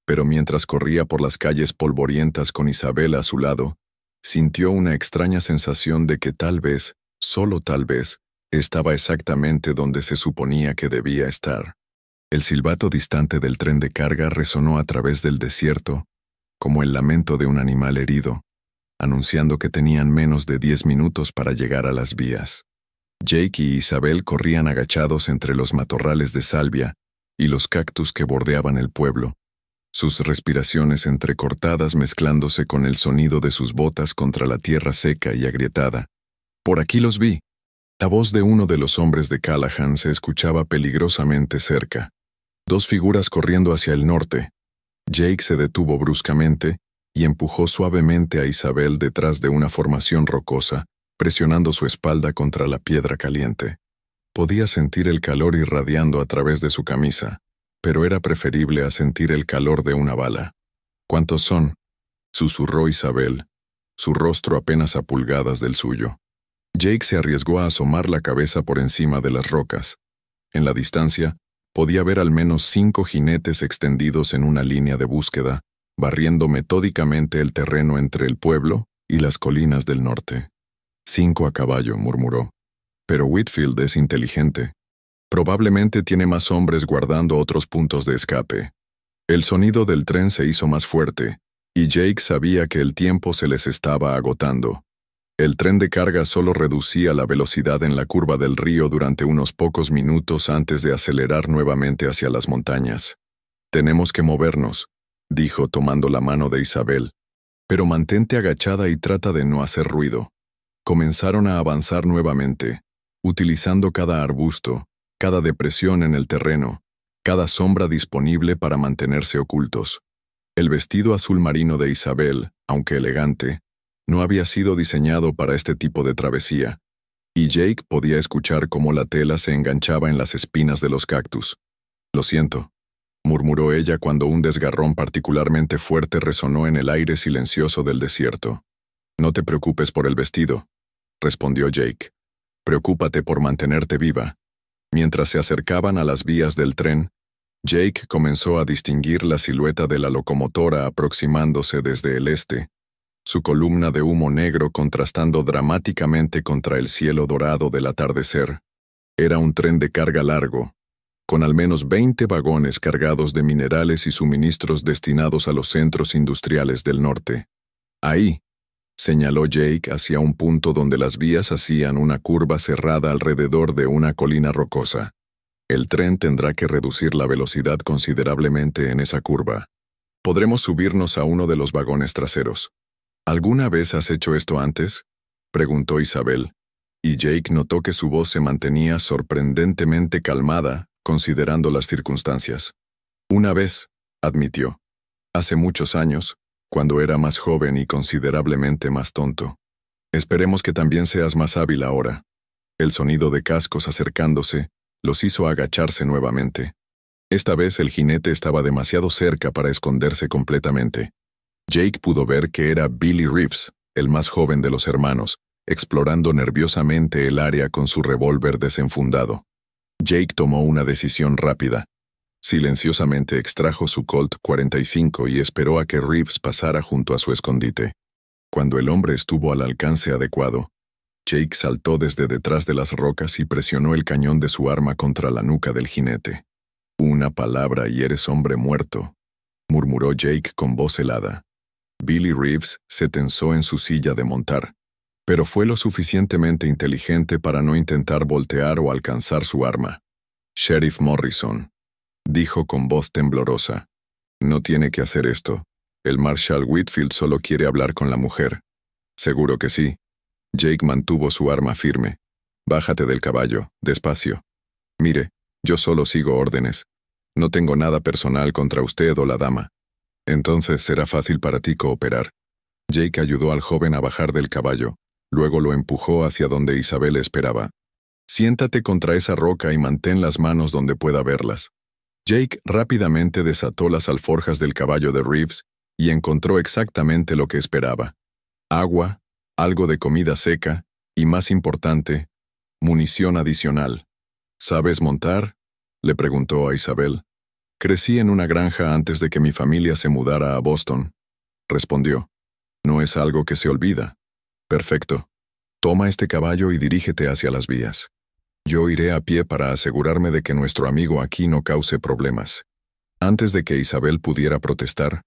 Pero mientras corría por las calles polvorientas con Isabel a su lado, sintió una extraña sensación de que tal vez, solo tal vez, estaba exactamente donde se suponía que debía estar. El silbato distante del tren de carga resonó a través del desierto, como el lamento de un animal herido, anunciando que tenían menos de 10 minutos para llegar a las vías. Jake y Isabel corrían agachados entre los matorrales de salvia y los cactus que bordeaban el pueblo, sus respiraciones entrecortadas mezclándose con el sonido de sus botas contra la tierra seca y agrietada. «Por aquí los vi». La voz de uno de los hombres de Callahan se escuchaba peligrosamente cerca. 2 figuras corriendo hacia el norte. Jake se detuvo bruscamente y empujó suavemente a Isabel detrás de una formación rocosa, presionando su espalda contra la piedra caliente. Podía sentir el calor irradiando a través de su camisa, pero era preferible a sentir el calor de una bala. «¿Cuántos son?», susurró Isabel, su rostro apenas a pulgadas del suyo. Jake se arriesgó a asomar la cabeza por encima de las rocas. En la distancia, podía ver al menos 5 jinetes extendidos en una línea de búsqueda, barriendo metódicamente el terreno entre el pueblo y las colinas del norte. 5 a caballo, murmuró. Pero Whitfield es inteligente. Probablemente tiene más hombres guardando otros puntos de escape. El sonido del tren se hizo más fuerte, y Jake sabía que el tiempo se les estaba agotando. El tren de carga solo reducía la velocidad en la curva del río durante unos pocos minutos antes de acelerar nuevamente hacia las montañas. «Tenemos que movernos», dijo tomando la mano de Isabel. «Pero mantente agachada y trata de no hacer ruido». Comenzaron a avanzar nuevamente, utilizando cada arbusto, cada depresión en el terreno, cada sombra disponible para mantenerse ocultos. El vestido azul marino de Isabel, aunque elegante, no había sido diseñado para este tipo de travesía, y Jake podía escuchar cómo la tela se enganchaba en las espinas de los cactus. «Lo siento», murmuró ella cuando un desgarrón particularmente fuerte resonó en el aire silencioso del desierto. «No te preocupes por el vestido», respondió Jake. «Preocúpate por mantenerte viva». Mientras se acercaban a las vías del tren, Jake comenzó a distinguir la silueta de la locomotora aproximándose desde el este, su columna de humo negro contrastando dramáticamente contra el cielo dorado del atardecer. Era un tren de carga largo, con al menos 20 vagones cargados de minerales y suministros destinados a los centros industriales del norte. Ahí, señaló Jake hacia un punto donde las vías hacían una curva cerrada alrededor de una colina rocosa. El tren tendrá que reducir la velocidad considerablemente en esa curva. Podremos subirnos a uno de los vagones traseros. ¿Alguna vez has hecho esto antes?, preguntó Isabel, y Jake notó que su voz se mantenía sorprendentemente calmada, considerando las circunstancias. Una vez, admitió. Hace muchos años, cuando era más joven y considerablemente más tonto. Esperemos que también seas más hábil ahora. El sonido de cascos acercándose los hizo agacharse nuevamente. Esta vez el jinete estaba demasiado cerca para esconderse completamente. Jake pudo ver que era Billy Reeves, el más joven de los hermanos, explorando nerviosamente el área con su revólver desenfundado. Jake tomó una decisión rápida. Silenciosamente extrajo su Colt 45 y esperó a que Reeves pasara junto a su escondite. Cuando el hombre estuvo al alcance adecuado, Jake saltó desde detrás de las rocas y presionó el cañón de su arma contra la nuca del jinete. «Una palabra y eres hombre muerto», murmuró Jake con voz helada. Billy Reeves se tensó en su silla de montar, pero fue lo suficientemente inteligente para no intentar voltear o alcanzar su arma. «Sheriff Morrison», dijo con voz temblorosa. «No tiene que hacer esto. El Marshal Whitfield solo quiere hablar con la mujer». «Seguro que sí». Jake mantuvo su arma firme. «Bájate del caballo, despacio. Mire, yo solo sigo órdenes. No tengo nada personal contra usted o la dama. Entonces será fácil para ti cooperar». Jake ayudó al joven a bajar del caballo, luego lo empujó hacia donde Isabel esperaba. «Siéntate contra esa roca y mantén las manos donde pueda verlas». Jake rápidamente desató las alforjas del caballo de Reeves y encontró exactamente lo que esperaba. Agua, algo de comida seca y, más importante, munición adicional. «¿Sabes montar?», le preguntó a Isabel. «Crecí en una granja antes de que mi familia se mudara a Boston», respondió. «No es algo que se olvida». «Perfecto. Toma este caballo y dirígete hacia las vías. Yo iré a pie para asegurarme de que nuestro amigo aquí no cause problemas». Antes de que Isabel pudiera protestar,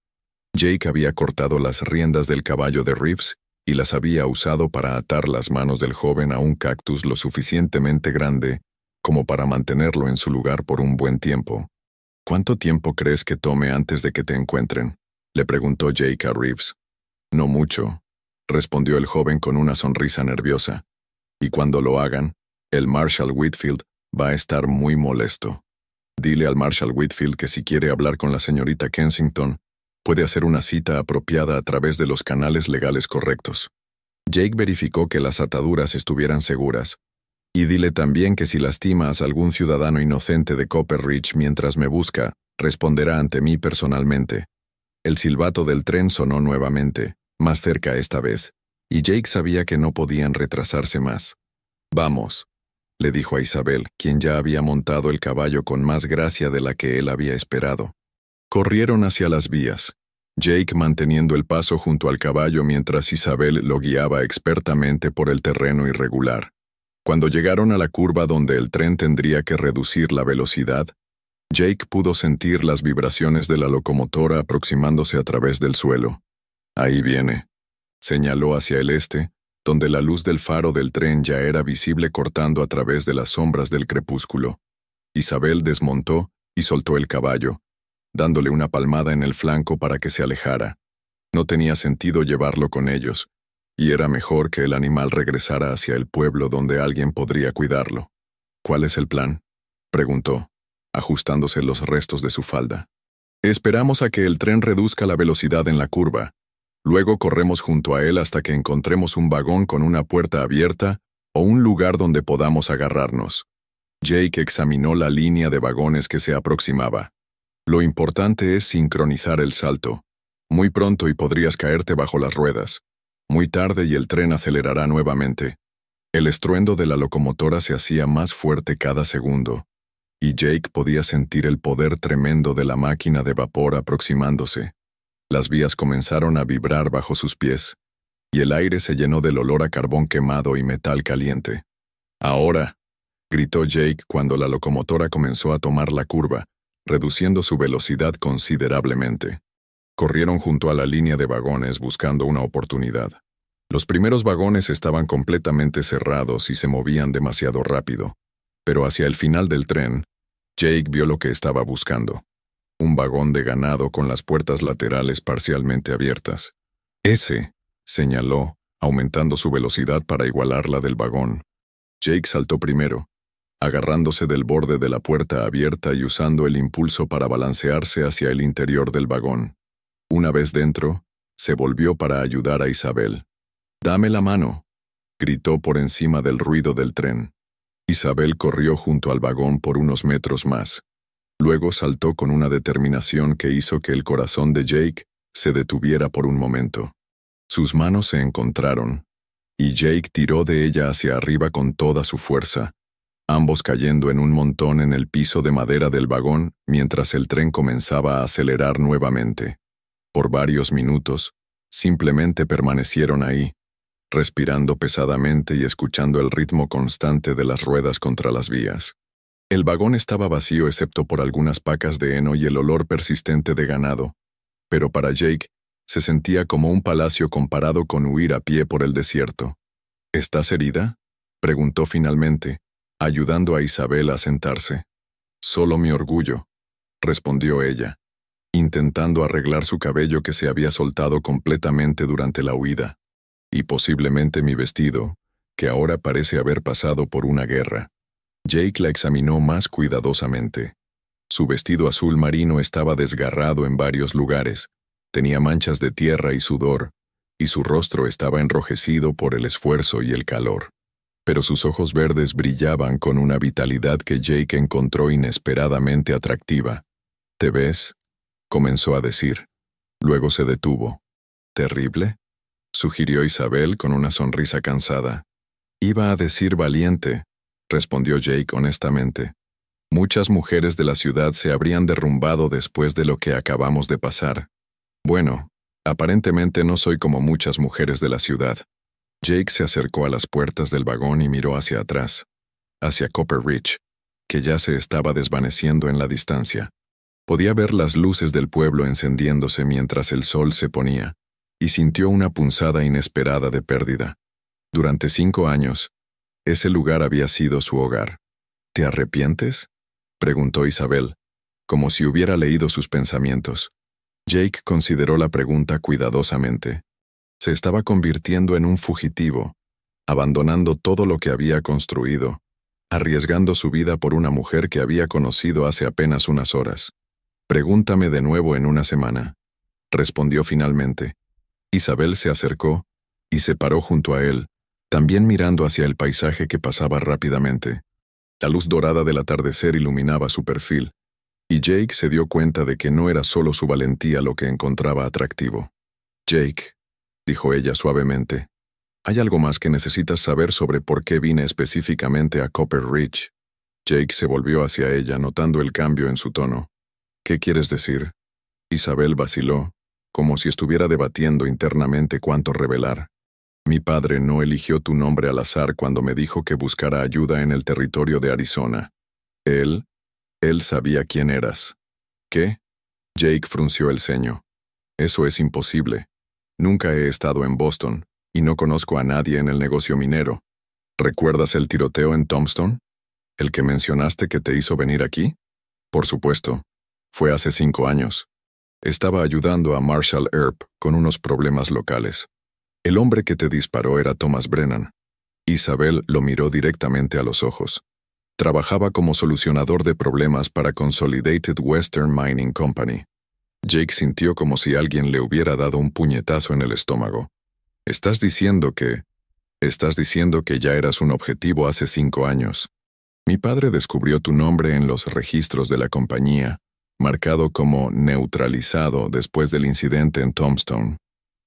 Jake había cortado las riendas del caballo de Reeves y las había usado para atar las manos del joven a un cactus lo suficientemente grande como para mantenerlo en su lugar por un buen tiempo. «¿Cuánto tiempo crees que tome antes de que te encuentren?», le preguntó Jake a Reeves. «No mucho», respondió el joven con una sonrisa nerviosa. «Y cuando lo hagan, el Marshal Whitfield va a estar muy molesto. Dile al Marshal Whitfield que si quiere hablar con la señorita Kensington, puede hacer una cita apropiada a través de los canales legales correctos». Jake verificó que las ataduras estuvieran seguras. «Y dile también que si lastimas a algún ciudadano inocente de Copper Ridge mientras me busca, responderá ante mí personalmente». El silbato del tren sonó nuevamente, más cerca esta vez, y Jake sabía que no podían retrasarse más. «Vamos», le dijo a Isabel, quien ya había montado el caballo con más gracia de la que él había esperado. Corrieron hacia las vías, Jake manteniendo el paso junto al caballo mientras Isabel lo guiaba expertamente por el terreno irregular. Cuando llegaron a la curva donde el tren tendría que reducir la velocidad, Jake pudo sentir las vibraciones de la locomotora aproximándose a través del suelo. «Ahí viene», señaló hacia el este, donde la luz del faro del tren ya era visible cortando a través de las sombras del crepúsculo. Isabel desmontó y soltó el caballo, dándole una palmada en el flanco para que se alejara. No tenía sentido llevarlo con ellos, y era mejor que el animal regresara hacia el pueblo donde alguien podría cuidarlo. «¿Cuál es el plan?», preguntó, ajustándose los restos de su falda. «Esperamos a que el tren reduzca la velocidad en la curva. Luego corremos junto a él hasta que encontremos un vagón con una puerta abierta o un lugar donde podamos agarrarnos». Jake examinó la línea de vagones que se aproximaba. «Lo importante es sincronizar el salto. Muy pronto y podrías caerte bajo las ruedas. Muy tarde y el tren acelerará nuevamente». El estruendo de la locomotora se hacía más fuerte cada segundo, y Jake podía sentir el poder tremendo de la máquina de vapor aproximándose. Las vías comenzaron a vibrar bajo sus pies, y el aire se llenó del olor a carbón quemado y metal caliente. «Ahora», gritó Jake cuando la locomotora comenzó a tomar la curva, reduciendo su velocidad considerablemente. Corrieron junto a la línea de vagones buscando una oportunidad. Los primeros vagones estaban completamente cerrados y se movían demasiado rápido, pero hacia el final del tren, Jake vio lo que estaba buscando. Un vagón de ganado con las puertas laterales parcialmente abiertas. Ese, señaló, aumentando su velocidad para igualar la del vagón. Jake saltó primero, agarrándose del borde de la puerta abierta y usando el impulso para balancearse hacia el interior del vagón. Una vez dentro, se volvió para ayudar a Isabel. «Dame la mano», gritó por encima del ruido del tren. Isabel corrió junto al vagón por unos metros más. Luego saltó con una determinación que hizo que el corazón de Jake se detuviera por un momento. Sus manos se encontraron, y Jake tiró de ella hacia arriba con toda su fuerza, ambos cayendo en un montón en el piso de madera del vagón mientras el tren comenzaba a acelerar nuevamente. Por varios minutos, simplemente permanecieron ahí, respirando pesadamente y escuchando el ritmo constante de las ruedas contra las vías. El vagón estaba vacío excepto por algunas pacas de heno y el olor persistente de ganado, pero para Jake se sentía como un palacio comparado con huir a pie por el desierto. «¿Estás herida?», preguntó finalmente, ayudando a Isabel a sentarse. «Solo mi orgullo», respondió ella, intentando arreglar su cabello que se había soltado completamente durante la huida, y posiblemente mi vestido, que ahora parece haber pasado por una guerra. Jake la examinó más cuidadosamente. Su vestido azul marino estaba desgarrado en varios lugares, tenía manchas de tierra y sudor, y su rostro estaba enrojecido por el esfuerzo y el calor. Pero sus ojos verdes brillaban con una vitalidad que Jake encontró inesperadamente atractiva. «¿Te ves?», comenzó a decir. Luego se detuvo. «¿Terrible?», sugirió Isabel con una sonrisa cansada. «Iba a decir valiente», respondió Jake honestamente. «Muchas mujeres de la ciudad se habrían derrumbado después de lo que acabamos de pasar. Bueno, aparentemente no soy como muchas mujeres de la ciudad». Jake se acercó a las puertas del vagón y miró hacia atrás, hacia Copper Ridge, que ya se estaba desvaneciendo en la distancia. Podía ver las luces del pueblo encendiéndose mientras el sol se ponía, y sintió una punzada inesperada de pérdida. Durante 5 años, ese lugar había sido su hogar. «¿Te arrepientes?», preguntó Isabel, como si hubiera leído sus pensamientos. Jake consideró la pregunta cuidadosamente. Se estaba convirtiendo en un fugitivo, abandonando todo lo que había construido, arriesgando su vida por una mujer que había conocido hace apenas unas horas. «Pregúntame de nuevo en una semana», respondió finalmente. Isabel se acercó y se paró junto a él, también mirando hacia el paisaje que pasaba rápidamente. La luz dorada del atardecer iluminaba su perfil, y Jake se dio cuenta de que no era solo su valentía lo que encontraba atractivo. «Jake», dijo ella suavemente, «hay algo más que necesitas saber sobre por qué vine específicamente a Copper Ridge». Jake se volvió hacia ella, notando el cambio en su tono. «¿Qué quieres decir?». Isabel vaciló, como si estuviera debatiendo internamente cuánto revelar. «Mi padre no eligió tu nombre al azar cuando me dijo que buscara ayuda en el territorio de Arizona. Él sabía quién eras». «¿Qué?». Jake frunció el ceño. «Eso es imposible. Nunca he estado en Boston, y no conozco a nadie en el negocio minero. ¿Recuerdas el tiroteo en Tombstone? ¿El que mencionaste que te hizo venir aquí?». «Por supuesto. Fue hace 5 años. Estaba ayudando a Marshall Earp con unos problemas locales. El hombre que te disparó era Thomas Brennan». Isabel lo miró directamente a los ojos. Trabajaba como solucionador de problemas para Consolidated Western Mining Company. Jake sintió como si alguien le hubiera dado un puñetazo en el estómago. «¿Estás diciendo que ya eras un objetivo hace 5 años? Mi padre descubrió tu nombre en los registros de la compañía, marcado como neutralizado después del incidente en Tombstone.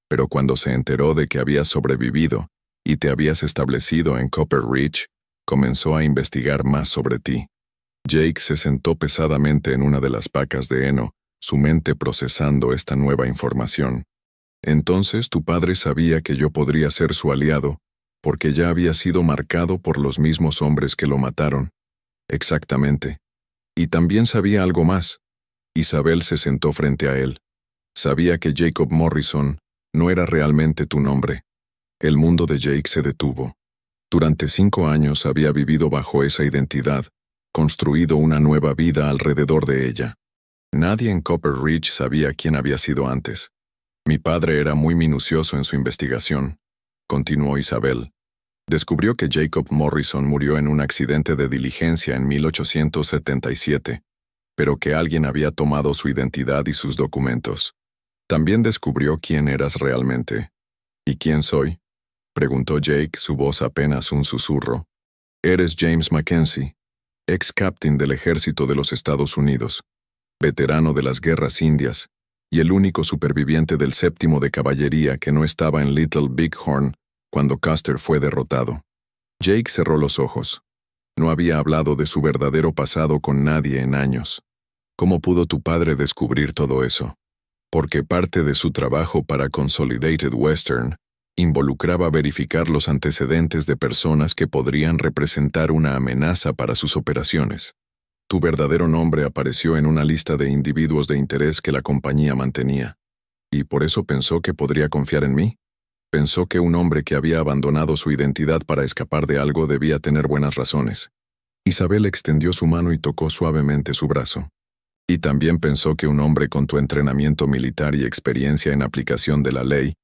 Pero cuando se enteró de que habías sobrevivido y te habías establecido en Copper Ridge, comenzó a investigar más sobre ti». Jake se sentó pesadamente en una de las pacas de heno, su mente procesando esta nueva información. «Entonces tu padre sabía que yo podría ser su aliado, porque ya había sido marcado por los mismos hombres que lo mataron. Exactamente. Y también sabía algo más. Isabel se sentó frente a él. Sabía que Jacob Morrison no era realmente tu nombre. El mundo de Jake se detuvo. Durante 5 años había vivido bajo esa identidad, construido una nueva vida alrededor de ella. Nadie en Copper Ridge sabía quién había sido antes. Mi padre era muy minucioso en su investigación, continuó Isabel. Descubrió que Jacob Morrison murió en un accidente de diligencia en 1877, pero que alguien había tomado su identidad y sus documentos. También descubrió quién eras realmente. ¿Y quién soy?, preguntó Jake, su voz apenas un susurro. Eres James Mackenzie, ex-captain del ejército de los Estados Unidos, veterano de las guerras indias, y el único superviviente del 7º de caballería que no estaba en Little Bighorn cuando Custer fue derrotado. Jake cerró los ojos. No había hablado de su verdadero pasado con nadie en años. ¿Cómo pudo tu padre descubrir todo eso? Porque parte de su trabajo para Consolidated Western involucraba verificar los antecedentes de personas que podrían representar una amenaza para sus operaciones. Tu verdadero nombre apareció en una lista de individuos de interés que la compañía mantenía. ¿Y por eso pensó que podría confiar en mí? Pensó que un hombre que había abandonado su identidad para escapar de algo debía tener buenas razones. Isabel extendió su mano y tocó suavemente su brazo. Y también pensó que un hombre con tu entrenamiento militar y experiencia en aplicación de la ley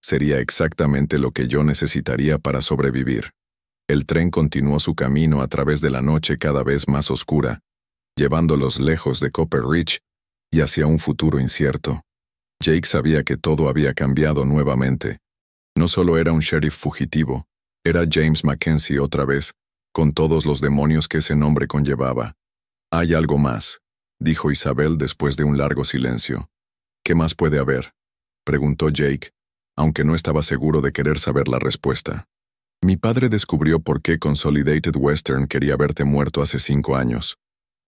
sería exactamente lo que yo necesitaría para sobrevivir. El tren continuó su camino a través de la noche cada vez más oscura, llevándolos lejos de Copper Ridge y hacia un futuro incierto. Jake sabía que todo había cambiado nuevamente. No solo era un sheriff fugitivo, era James Mackenzie otra vez, con todos los demonios que ese nombre conllevaba. Hay algo más, dijo Isabel después de un largo silencio. ¿Qué más puede haber?, preguntó Jake, aunque no estaba seguro de querer saber la respuesta. Mi padre descubrió por qué Consolidated Western quería verte muerto hace 5 años.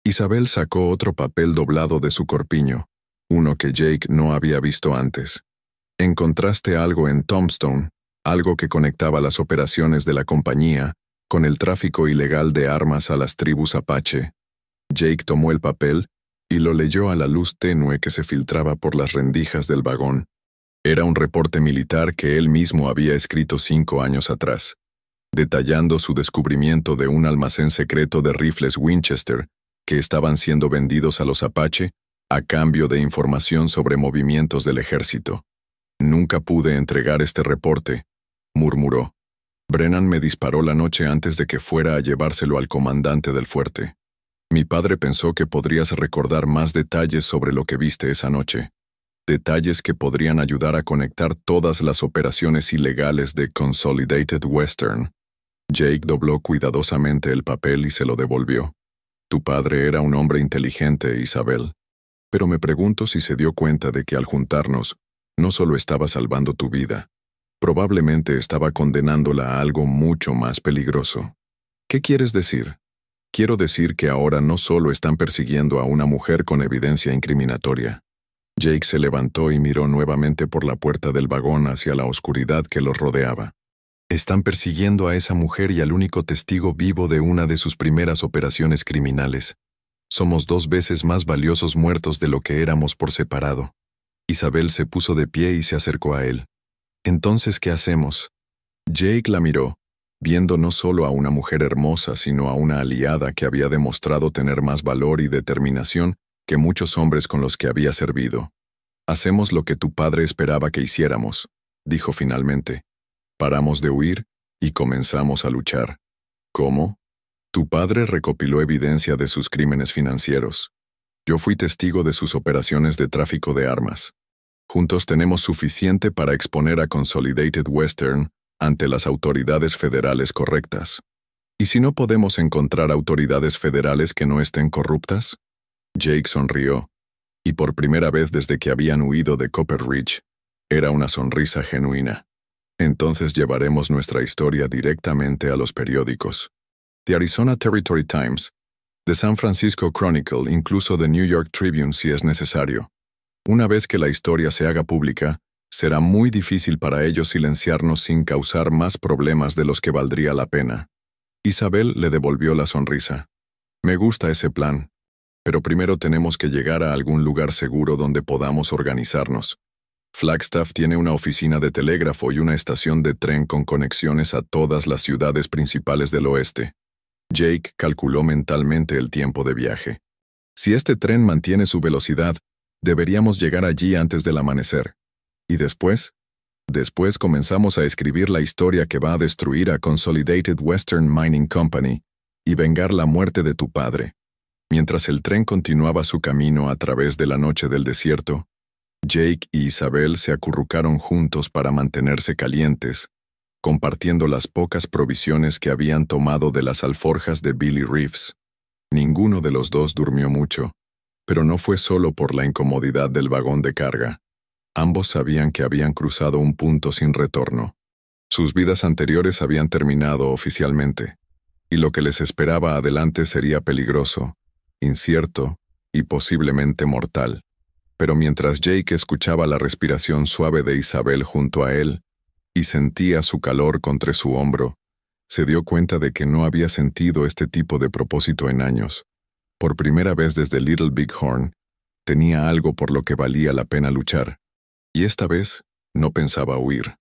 Isabel sacó otro papel doblado de su corpiño, uno que Jake no había visto antes. Encontraste algo en Tombstone, algo que conectaba las operaciones de la compañía con el tráfico ilegal de armas a las tribus Apache. Jake tomó el papel y lo leyó a la luz tenue que se filtraba por las rendijas del vagón. Era un reporte militar que él mismo había escrito 5 años atrás, detallando su descubrimiento de un almacén secreto de rifles Winchester que estaban siendo vendidos a los Apache a cambio de información sobre movimientos del ejército. Nunca pude entregar este reporte, murmuró. Brennan me disparó la noche antes de que fuera a llevárselo al comandante del fuerte. Mi padre pensó que podrías recordar más detalles sobre lo que viste esa noche. Detalles que podrían ayudar a conectar todas las operaciones ilegales de Consolidated Western. Jake dobló cuidadosamente el papel y se lo devolvió. Tu padre era un hombre inteligente, Isabel. Pero me pregunto si se dio cuenta de que al juntarnos, no solo estaba salvando tu vida, probablemente estaba condenándola a algo mucho más peligroso. ¿Qué quieres decir? Quiero decir que ahora no solo están persiguiendo a una mujer con evidencia incriminatoria. Jake se levantó y miró nuevamente por la puerta del vagón hacia la oscuridad que los rodeaba. Están persiguiendo a esa mujer y al único testigo vivo de una de sus primeras operaciones criminales. Somos 2 veces más valiosos muertos de lo que éramos por separado. Isabel se puso de pie y se acercó a él. Entonces, ¿qué hacemos? Jake la miró, viendo no solo a una mujer hermosa, sino a una aliada que había demostrado tener más valor y determinación que muchos hombres con los que había servido. Hacemos lo que tu padre esperaba que hiciéramos, dijo finalmente. Paramos de huir y comenzamos a luchar. ¿Cómo? Tu padre recopiló evidencia de sus crímenes financieros. Yo fui testigo de sus operaciones de tráfico de armas. Juntos tenemos suficiente para exponer a Consolidated Western ante las autoridades federales correctas. ¿Y si no podemos encontrar autoridades federales que no estén corruptas? Jake sonrió, y por primera vez desde que habían huido de Copper Ridge, era una sonrisa genuina. Entonces llevaremos nuestra historia directamente a los periódicos. The Arizona Territory Times, The San Francisco Chronicle, incluso The New York Tribune si es necesario. Una vez que la historia se haga pública, Será muy difícil para ellos silenciarnos sin causar más problemas de los que valdría la pena. Isabel le devolvió la sonrisa. Me gusta ese plan, pero primero tenemos que llegar a algún lugar seguro donde podamos organizarnos. Flagstaff tiene una oficina de telégrafo y una estación de tren con conexiones a todas las ciudades principales del oeste. Jake calculó mentalmente el tiempo de viaje. Si este tren mantiene su velocidad, deberíamos llegar allí antes del amanecer. ¿Y después? Después comenzamos a escribir la historia que va a destruir a Consolidated Western Mining Company y vengar la muerte de tu padre. Mientras el tren continuaba su camino a través de la noche del desierto, Jake y Isabel se acurrucaron juntos para mantenerse calientes, compartiendo las pocas provisiones que habían tomado de las alforjas de Billy Reeves. Ninguno de los dos durmió mucho, pero no fue solo por la incomodidad del vagón de carga. Ambos sabían que habían cruzado un punto sin retorno. Sus vidas anteriores habían terminado oficialmente, y lo que les esperaba adelante sería peligroso, incierto y posiblemente mortal. Pero mientras Jake escuchaba la respiración suave de Isabel junto a él y sentía su calor contra su hombro, se dio cuenta de que no había sentido este tipo de propósito en años. Por primera vez desde Little Big Horn, tenía algo por lo que valía la pena luchar. Y esta vez no pensaba huir.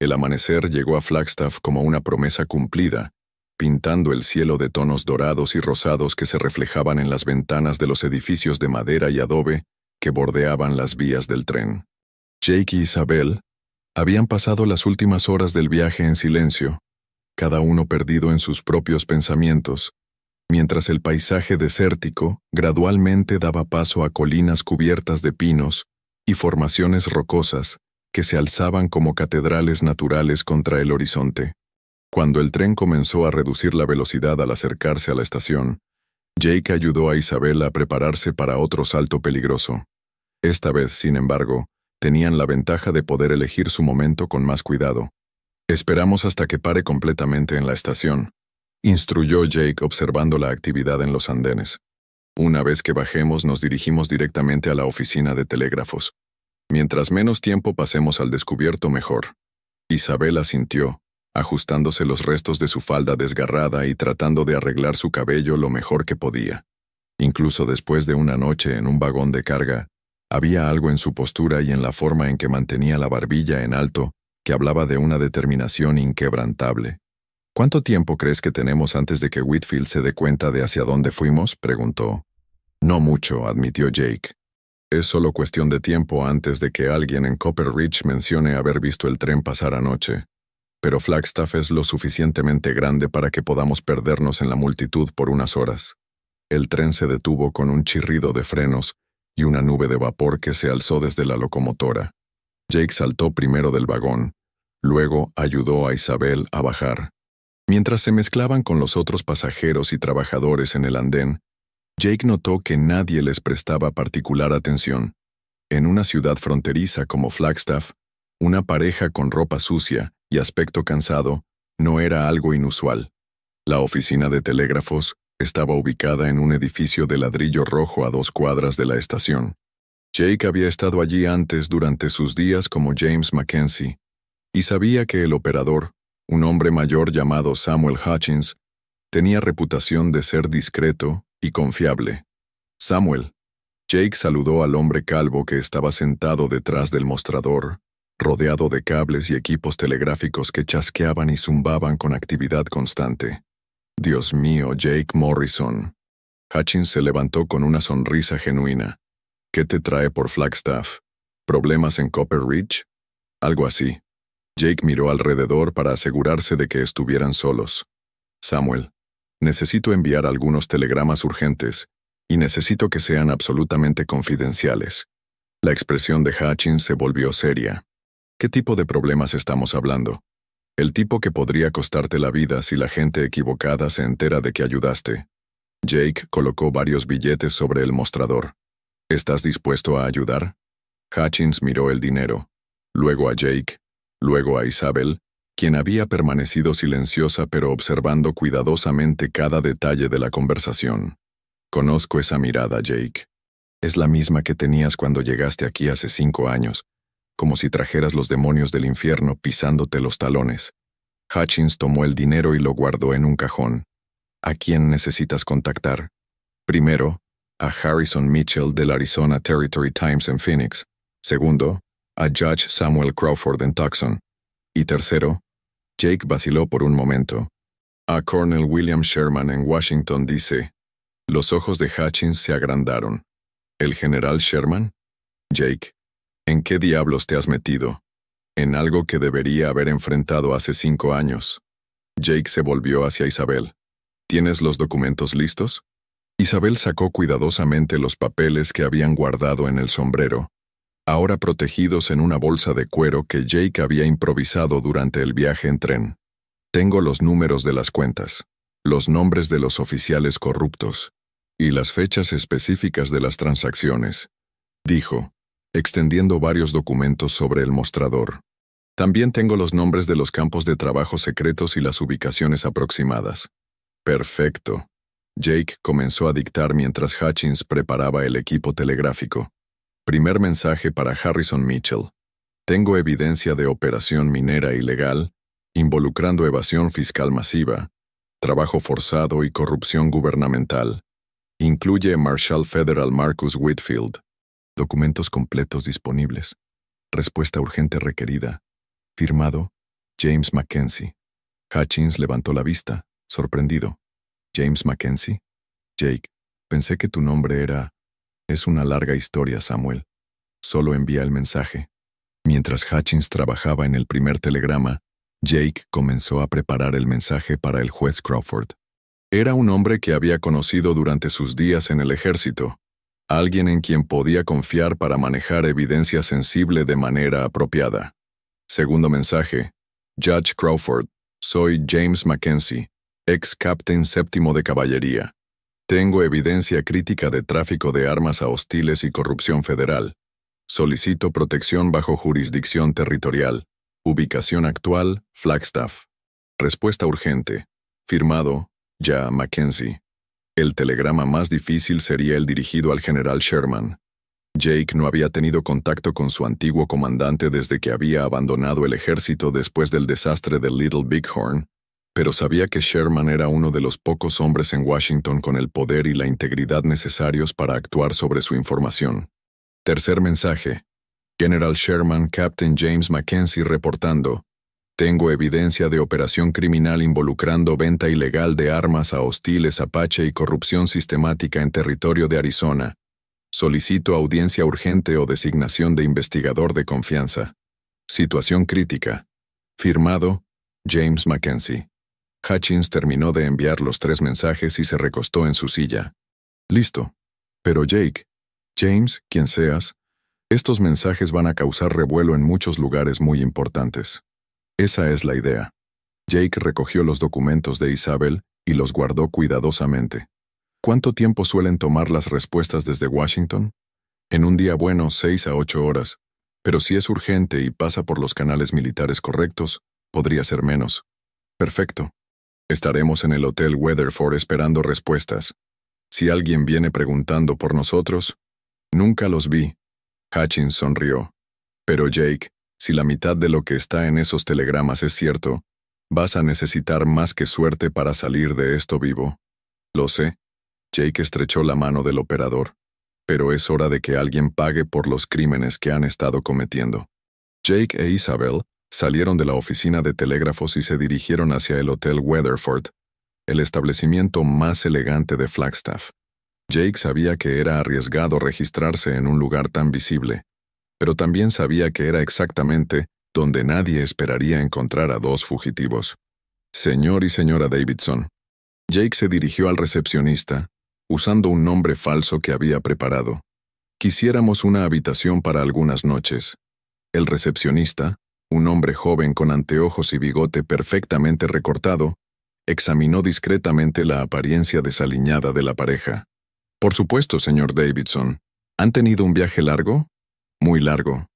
El amanecer llegó a Flagstaff como una promesa cumplida, pintando el cielo de tonos dorados y rosados que se reflejaban en las ventanas de los edificios de madera y adobe que bordeaban las vías del tren. Jake y Isabel habían pasado las últimas horas del viaje en silencio, cada uno perdido en sus propios pensamientos, mientras el paisaje desértico gradualmente daba paso a colinas cubiertas de pinos y formaciones rocosas que se alzaban como catedrales naturales contra el horizonte. Cuando el tren comenzó a reducir la velocidad al acercarse a la estación, Jake ayudó a Isabel a prepararse para otro salto peligroso. Esta vez, sin embargo, tenían la ventaja de poder elegir su momento con más cuidado. Esperamos hasta que pare completamente en la estación, instruyó Jake observando la actividad en los andenes. Una vez que bajemos nos dirigimos directamente a la oficina de telégrafos. Mientras menos tiempo pasemos al descubierto mejor. Isabel asintió, ajustándose los restos de su falda desgarrada y tratando de arreglar su cabello lo mejor que podía. Incluso después de una noche en un vagón de carga, había algo en su postura y en la forma en que mantenía la barbilla en alto que hablaba de una determinación inquebrantable. ¿Cuánto tiempo crees que tenemos antes de que Whitfield se dé cuenta de hacia dónde fuimos?, preguntó. No mucho, admitió Jake. Es solo cuestión de tiempo antes de que alguien en Copper Ridge mencione haber visto el tren pasar anoche. Pero Flagstaff es lo suficientemente grande para que podamos perdernos en la multitud por unas horas. El tren se detuvo con un chirrido de frenos y una nube de vapor que se alzó desde la locomotora. Jake saltó primero del vagón, luego ayudó a Isabel a bajar. Mientras se mezclaban con los otros pasajeros y trabajadores en el andén, Jake notó que nadie les prestaba particular atención. En una ciudad fronteriza como Flagstaff, una pareja con ropa sucia y aspecto cansado no era algo inusual. La oficina de telégrafos estaba ubicada en un edificio de ladrillo rojo a 2 cuadras de la estación. Jake había estado allí antes durante sus días como James Mackenzie, y sabía que el operador, un hombre mayor llamado Samuel Hutchins, tenía reputación de ser discreto y confiable. Samuel. Jake saludó al hombre calvo que estaba sentado detrás del mostrador, rodeado de cables y equipos telegráficos que chasqueaban y zumbaban con actividad constante. Dios mío, Jake Morrison. Hutchins se levantó con una sonrisa genuina. ¿Qué te trae por Flagstaff? ¿Problemas en Copper Ridge? Algo así. Jake miró alrededor para asegurarse de que estuvieran solos. Samuel, necesito enviar algunos telegramas urgentes, y necesito que sean absolutamente confidenciales. La expresión de Hutchins se volvió seria. ¿Qué tipo de problemas estamos hablando? El tipo que podría costarte la vida si la gente equivocada se entera de que ayudaste. Jake colocó varios billetes sobre el mostrador. ¿Estás dispuesto a ayudar? Hutchins miró el dinero, luego a Jake, luego a Isabel, quien había permanecido silenciosa pero observando cuidadosamente cada detalle de la conversación. Conozco esa mirada, Jake. Es la misma que tenías cuando llegaste aquí hace 5 años, como si trajeras los demonios del infierno pisándote los talones. Hutchins tomó el dinero y lo guardó en un cajón. ¿A quién necesitas contactar? Primero, a Harrison Mitchell del Arizona Territory Times en Phoenix. Segundo, a Judge Samuel Crawford en Tucson. Y tercero, Jake vaciló por un momento. A Colonel William Sherman en Washington dice. Los ojos de Hutchins se agrandaron. ¿El general Sherman? Jake, ¿en qué diablos te has metido? En algo que debería haber enfrentado hace 5 años. Jake se volvió hacia Isabel. ¿Tienes los documentos listos? Isabel sacó cuidadosamente los papeles que habían guardado en el sombrero, ahora protegidos en una bolsa de cuero que Jake había improvisado durante el viaje en tren. Tengo los números de las cuentas, los nombres de los oficiales corruptos y las fechas específicas de las transacciones, dijo, extendiendo varios documentos sobre el mostrador. También tengo los nombres de los campos de trabajo secretos y las ubicaciones aproximadas. Perfecto. Jake comenzó a dictar mientras Hutchins preparaba el equipo telegráfico. Primer mensaje para Harrison Mitchell. Tengo evidencia de operación minera ilegal, involucrando evasión fiscal masiva, trabajo forzado y corrupción gubernamental. Incluye Marshal Federal Marcus Whitfield. Documentos completos disponibles. Respuesta urgente requerida. Firmado, James Mackenzie. Hutchins levantó la vista, sorprendido. ¿James Mackenzie? Jake, pensé que tu nombre era... Es una larga historia, Samuel. Solo envía el mensaje. Mientras Hutchins trabajaba en el primer telegrama, Jake comenzó a preparar el mensaje para el juez Crawford. Era un hombre que había conocido durante sus días en el ejército, alguien en quien podía confiar para manejar evidencia sensible de manera apropiada. Segundo mensaje. Judge Crawford, soy James Mackenzie, ex captain séptimo de caballería. Tengo evidencia crítica de tráfico de armas a hostiles y corrupción federal. Solicito protección bajo jurisdicción territorial. Ubicación actual, Flagstaff. Respuesta urgente. Firmado, ya Mackenzie. El telegrama más difícil sería el dirigido al general Sherman. Jake no había tenido contacto con su antiguo comandante desde que había abandonado el ejército después del desastre de Little Bighorn, pero sabía que Sherman era uno de los pocos hombres en Washington con el poder y la integridad necesarios para actuar sobre su información. Tercer mensaje. General Sherman, Captain James Mackenzie reportando. Tengo evidencia de operación criminal involucrando venta ilegal de armas a hostiles Apache y corrupción sistemática en territorio de Arizona. Solicito audiencia urgente o designación de investigador de confianza. Situación crítica. Firmado, James Mackenzie. Hutchins terminó de enviar los 3 mensajes y se recostó en su silla. Listo. Pero Jake, James, quien seas, estos mensajes van a causar revuelo en muchos lugares muy importantes. Esa es la idea. Jake recogió los documentos de Isabel y los guardó cuidadosamente. ¿Cuánto tiempo suelen tomar las respuestas desde Washington? En un día bueno, 6 a 8 horas, pero si es urgente y pasa por los canales militares correctos, podría ser menos. Perfecto. Estaremos en el Hotel Weatherford esperando respuestas. Si alguien viene preguntando por nosotros, nunca los vi. Hutchins sonrió. Pero Jake, si la mitad de lo que está en esos telegramas es cierto, vas a necesitar más que suerte para salir de esto vivo. Lo sé. Jake estrechó la mano del operador. Pero es hora de que alguien pague por los crímenes que han estado cometiendo. Jake e Isabel salieron de la oficina de telégrafos y se dirigieron hacia el Hotel Weatherford, el establecimiento más elegante de Flagstaff. Jake sabía que era arriesgado registrarse en un lugar tan visible, pero también sabía que era exactamente donde nadie esperaría encontrar a 2 fugitivos. Señor y señora Davidson. Jake se dirigió al recepcionista, usando un nombre falso que había preparado. Quisiéramos una habitación para algunas noches. El recepcionista, un hombre joven con anteojos y bigote perfectamente recortado, examinó discretamente la apariencia desaliñada de la pareja. Por supuesto, señor Davidson. ¿Han tenido un viaje largo? Muy largo,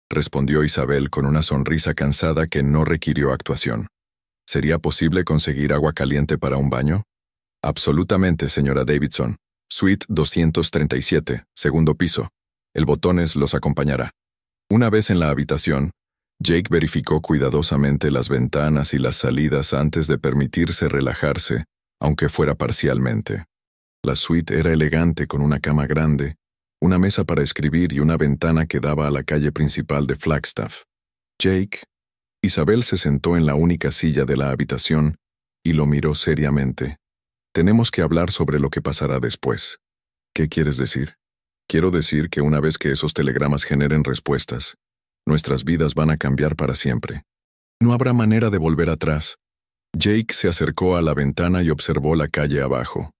respondió Isabel con una sonrisa cansada que no requirió actuación. ¿Sería posible conseguir agua caliente para un baño? Absolutamente, señora Davidson. Suite 237, segundo piso. El Botones los acompañará. Una vez en la habitación, Jake verificó cuidadosamente las ventanas y las salidas antes de permitirse relajarse, aunque fuera parcialmente. La suite era elegante con una cama grande, una mesa para escribir y una ventana que daba a la calle principal de Flagstaff. Isabel se sentó en la única silla de la habitación y lo miró seriamente. Tenemos que hablar sobre lo que pasará después. ¿Qué quieres decir? Quiero decir que una vez que esos telegramas generen respuestas, nuestras vidas van a cambiar para siempre. No habrá manera de volver atrás. Jake se acercó a la ventana y observó la calle abajo.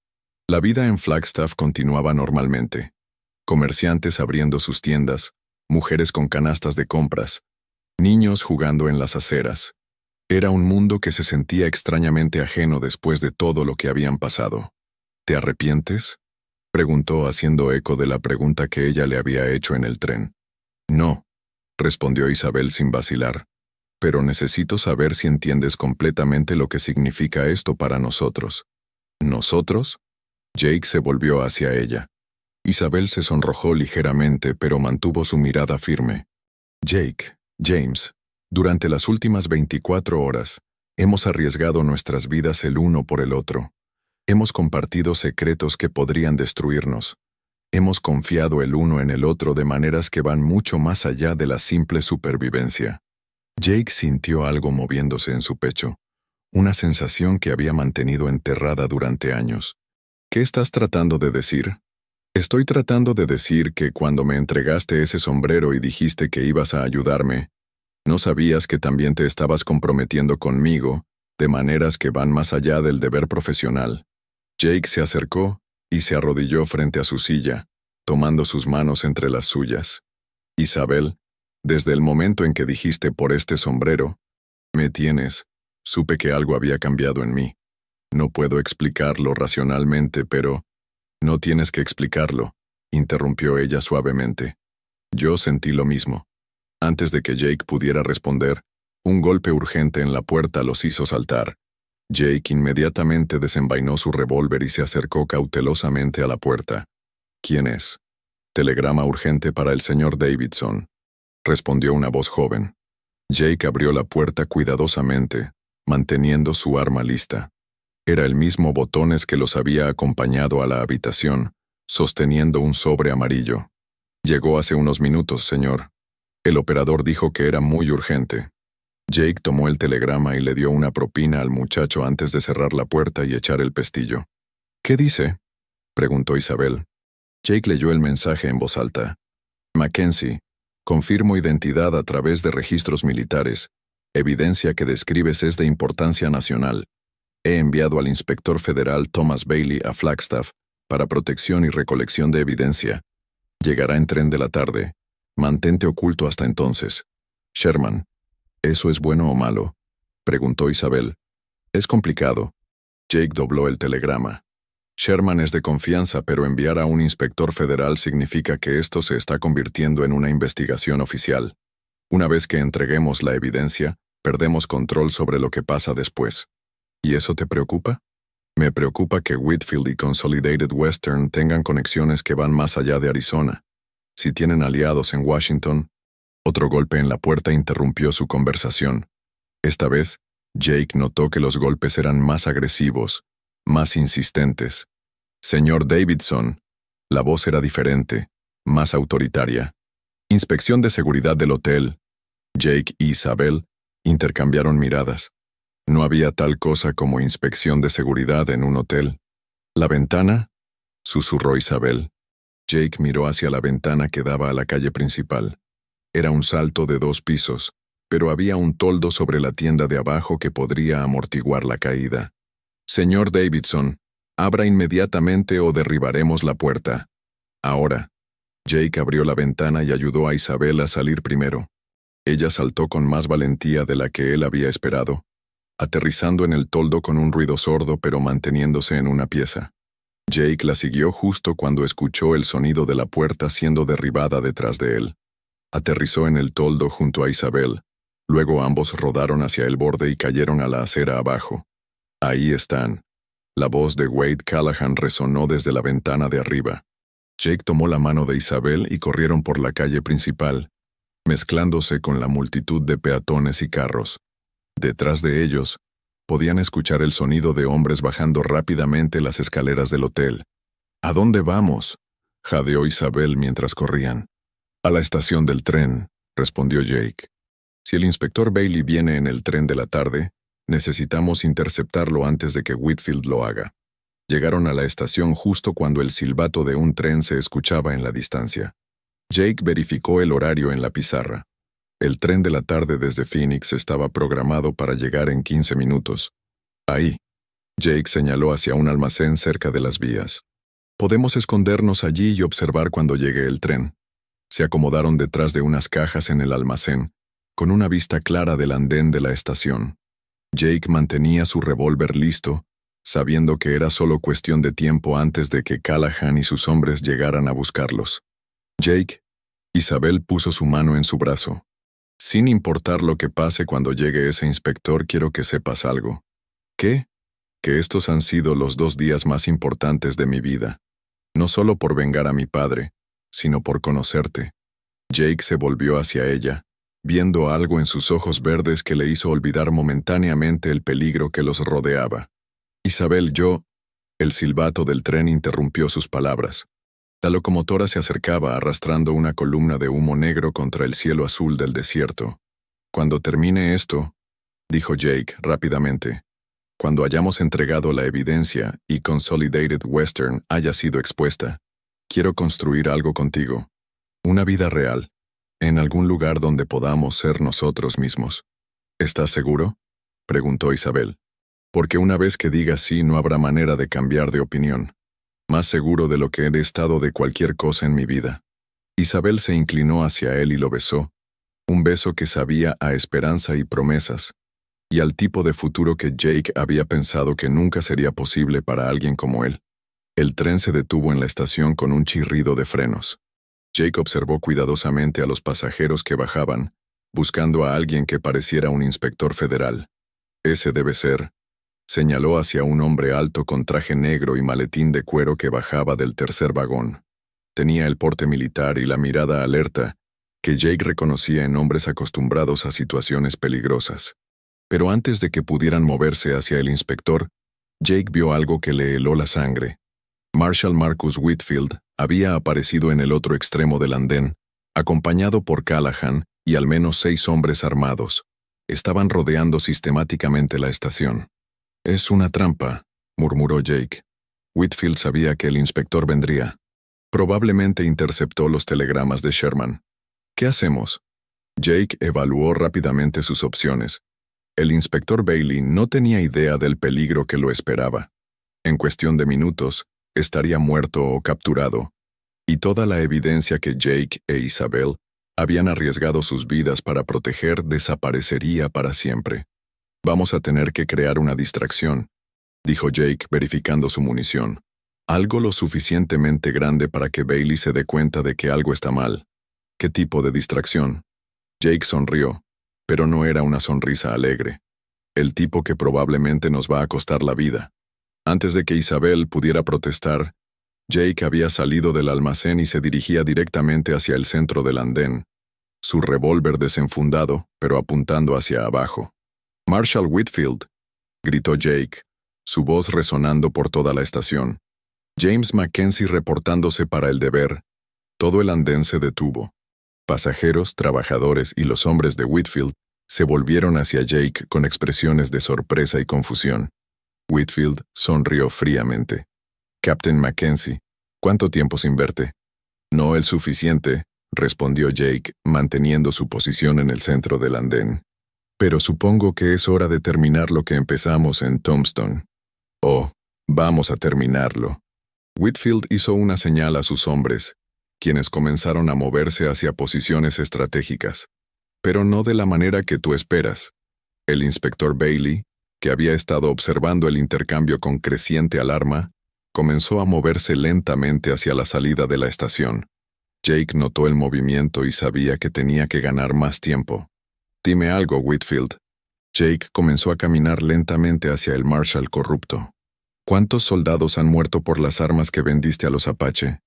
La vida en Flagstaff continuaba normalmente. Comerciantes abriendo sus tiendas, mujeres con canastas de compras, niños jugando en las aceras. Era un mundo que se sentía extrañamente ajeno después de todo lo que habían pasado. ¿Te arrepientes?, preguntó haciendo eco de la pregunta que ella le había hecho en el tren. No, respondió Isabel sin vacilar, pero necesito saber si entiendes completamente lo que significa esto para nosotros. ¿Nosotros? Jake se volvió hacia ella. Isabel se sonrojó ligeramente, pero mantuvo su mirada firme. James, durante las últimas 24 horas, hemos arriesgado nuestras vidas el uno por el otro. Hemos compartido secretos que podrían destruirnos. Hemos confiado el uno en el otro de maneras que van mucho más allá de la simple supervivencia. Jake sintió algo moviéndose en su pecho, una sensación que había mantenido enterrada durante años. ¿Qué estás tratando de decir? Estoy tratando de decir que cuando me entregaste ese sombrero y dijiste que ibas a ayudarme, no sabías que también te estabas comprometiendo conmigo, de maneras que van más allá del deber profesional. Jake se acercó y se arrodilló frente a su silla, tomando sus manos entre las suyas. Isabel, desde el momento en que dijiste por este sombrero, me tienes, supe que algo había cambiado en mí. No puedo explicarlo racionalmente, pero... No tienes que explicarlo, interrumpió ella suavemente. Yo sentí lo mismo. Antes de que Jake pudiera responder, un golpe urgente en la puerta los hizo saltar. Jake inmediatamente desenvainó su revólver y se acercó cautelosamente a la puerta. ¿Quién es? Telegrama urgente para el señor Davidson, respondió una voz joven. Jake abrió la puerta cuidadosamente, manteniendo su arma lista. Era el mismo Botones que los había acompañado a la habitación, sosteniendo un sobre amarillo. Llegó hace unos minutos, señor. El operador dijo que era muy urgente. Jake tomó el telegrama y le dio una propina al muchacho antes de cerrar la puerta y echar el pestillo. ¿Qué dice?, preguntó Isabel. Jake leyó el mensaje en voz alta. Mackenzie, confirmo identidad a través de registros militares. Evidencia que describes es de importancia nacional. He enviado al inspector federal Thomas Bailey a Flagstaff para protección y recolección de evidencia. Llegará en tren de la tarde. Mantente oculto hasta entonces. Sherman. ¿Eso es bueno o malo?, preguntó Isabel. Es complicado. Jake dobló el telegrama. Sherman es de confianza, pero enviar a un inspector federal significa que esto se está convirtiendo en una investigación oficial. Una vez que entreguemos la evidencia, perdemos control sobre lo que pasa después. ¿Y eso te preocupa? Me preocupa que Whitfield y Consolidated Western tengan conexiones que van más allá de Arizona. Si tienen aliados en Washington... Otro golpe en la puerta interrumpió su conversación. Esta vez, Jake notó que los golpes eran más agresivos, más insistentes. Señor Davidson. La voz era diferente, más autoritaria. Inspección de seguridad del hotel. Jake y Isabel intercambiaron miradas. No había tal cosa como inspección de seguridad en un hotel. ¿La ventana?, susurró Isabel. Jake miró hacia la ventana que daba a la calle principal. Era un salto de 2 pisos, pero había un toldo sobre la tienda de abajo que podría amortiguar la caída. Señor Davidson, abra inmediatamente o derribaremos la puerta. Ahora. Jake abrió la ventana y ayudó a Isabel a salir primero. Ella saltó con más valentía de la que él había esperado, aterrizando en el toldo con un ruido sordo pero manteniéndose en una pieza. Jake la siguió justo cuando escuchó el sonido de la puerta siendo derribada detrás de él. Aterrizó en el toldo junto a Isabel. Luego ambos rodaron hacia el borde y cayeron a la acera abajo. Ahí están. La voz de Wade Callahan resonó desde la ventana de arriba. Jake tomó la mano de Isabel y corrieron por la calle principal. mezclándose con la multitud de peatones y carros. Detrás de ellos, podían escuchar el sonido de hombres bajando rápidamente las escaleras del hotel. ¿A dónde vamos?, jadeó Isabel mientras corrían. A la estación del tren, respondió Jake. Si el inspector Bailey viene en el tren de la tarde, necesitamos interceptarlo antes de que Whitfield lo haga. Llegaron a la estación justo cuando el silbato de un tren se escuchaba en la distancia. Jake verificó el horario en la pizarra. El tren de la tarde desde Phoenix estaba programado para llegar en 15 minutos. Ahí. Jake señaló hacia un almacén cerca de las vías. Podemos escondernos allí y observar cuando llegue el tren. Se acomodaron detrás de unas cajas en el almacén, con una vista clara del andén de la estación. Jake mantenía su revólver listo, sabiendo que era solo cuestión de tiempo antes de que Callahan y sus hombres llegaran a buscarlos. Jake, Isabel puso su mano en su brazo. Sin importar lo que pase cuando llegue ese inspector, quiero que sepas algo. ¿Qué? Que estos han sido los 2 días más importantes de mi vida. No solo por vengar a mi padre, sino por conocerte. Jake se volvió hacia ella, viendo algo en sus ojos verdes que le hizo olvidar momentáneamente el peligro que los rodeaba. Isabel, El silbato del tren interrumpió sus palabras. La locomotora se acercaba arrastrando una columna de humo negro contra el cielo azul del desierto. Cuando termine esto, dijo Jake rápidamente, cuando hayamos entregado la evidencia y Consolidated Western haya sido expuesta, quiero construir algo contigo. Una vida real, en algún lugar donde podamos ser nosotros mismos. ¿Estás seguro?, preguntó Isabel. Porque una vez que digas sí no habrá manera de cambiar de opinión. Más seguro de lo que he estado de cualquier cosa en mi vida. Isabel se inclinó hacia él y lo besó, un beso que sabía a esperanza y promesas, y al tipo de futuro que Jake había pensado que nunca sería posible para alguien como él. El tren se detuvo en la estación con un chirrido de frenos. Jake observó cuidadosamente a los pasajeros que bajaban, buscando a alguien que pareciera un inspector federal. Ese debe ser, señaló hacia un hombre alto con traje negro y maletín de cuero que bajaba del tercer vagón. Tenía el porte militar y la mirada alerta, que Jake reconocía en hombres acostumbrados a situaciones peligrosas. Pero antes de que pudieran moverse hacia el inspector, Jake vio algo que le heló la sangre. Marshal Marcus Whitfield había aparecido en el otro extremo del andén, acompañado por Callahan y al menos 6 hombres armados. Estaban rodeando sistemáticamente la estación. «Es una trampa», murmuró Jake. Whitfield sabía que el inspector vendría. Probablemente interceptó los telegramas de Sherman. ¿Qué hacemos? Jake evaluó rápidamente sus opciones. El inspector Bailey no tenía idea del peligro que lo esperaba. En cuestión de minutos, estaría muerto o capturado. Y toda la evidencia que Jake e Isabel habían arriesgado sus vidas para proteger desaparecería para siempre. «Vamos a tener que crear una distracción», dijo Jake verificando su munición. «Algo lo suficientemente grande para que Bailey se dé cuenta de que algo está mal». «¿Qué tipo de distracción?». Jake sonrió, pero no era una sonrisa alegre. «El tipo que probablemente nos va a costar la vida». Antes de que Isabel pudiera protestar, Jake había salido del almacén y se dirigía directamente hacia el centro del andén, su revólver desenfundado, pero apuntando hacia abajo. «Marshal Whitfield», gritó Jake, su voz resonando por toda la estación. James Mackenzie reportándose para el deber. Todo el andén se detuvo. Pasajeros, trabajadores y los hombres de Whitfield se volvieron hacia Jake con expresiones de sorpresa y confusión. Whitfield sonrió fríamente. «Captain Mackenzie, ¿cuánto tiempo sin verte?» «No el suficiente», respondió Jake, manteniendo su posición en el centro del andén. «Pero supongo que es hora de terminar lo que empezamos en Tombstone». «Oh, vamos a terminarlo». Whitfield hizo una señal a sus hombres, quienes comenzaron a moverse hacia posiciones estratégicas. Pero no de la manera que tú esperas. El inspector Bailey, que había estado observando el intercambio con creciente alarma, comenzó a moverse lentamente hacia la salida de la estación. Jake notó el movimiento y sabía que tenía que ganar más tiempo. «Dime algo, Whitfield». Jake comenzó a caminar lentamente hacia el Marshal corrupto. «¿Cuántos soldados han muerto por las armas que vendiste a los Apache?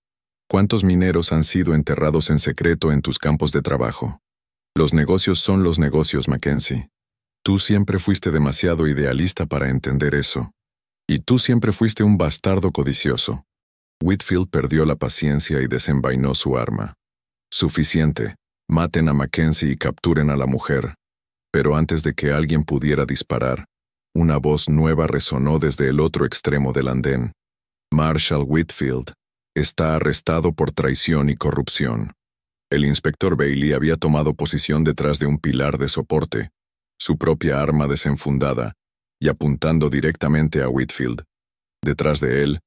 ¿Cuántos mineros han sido enterrados en secreto en tus campos de trabajo? Los negocios son los negocios, Mackenzie. Tú siempre fuiste demasiado idealista para entender eso. Y tú siempre fuiste un bastardo codicioso. Whitfield perdió la paciencia y desenvainó su arma. Suficiente. Maten a Mackenzie y capturen a la mujer. Pero antes de que alguien pudiera disparar, una voz nueva resonó desde el otro extremo del andén. Marshall Whitfield está arrestado por traición y corrupción. El inspector Bailey había tomado posición detrás de un pilar de soporte, su propia arma desenfundada, y apuntando directamente a Whitfield. Detrás de él,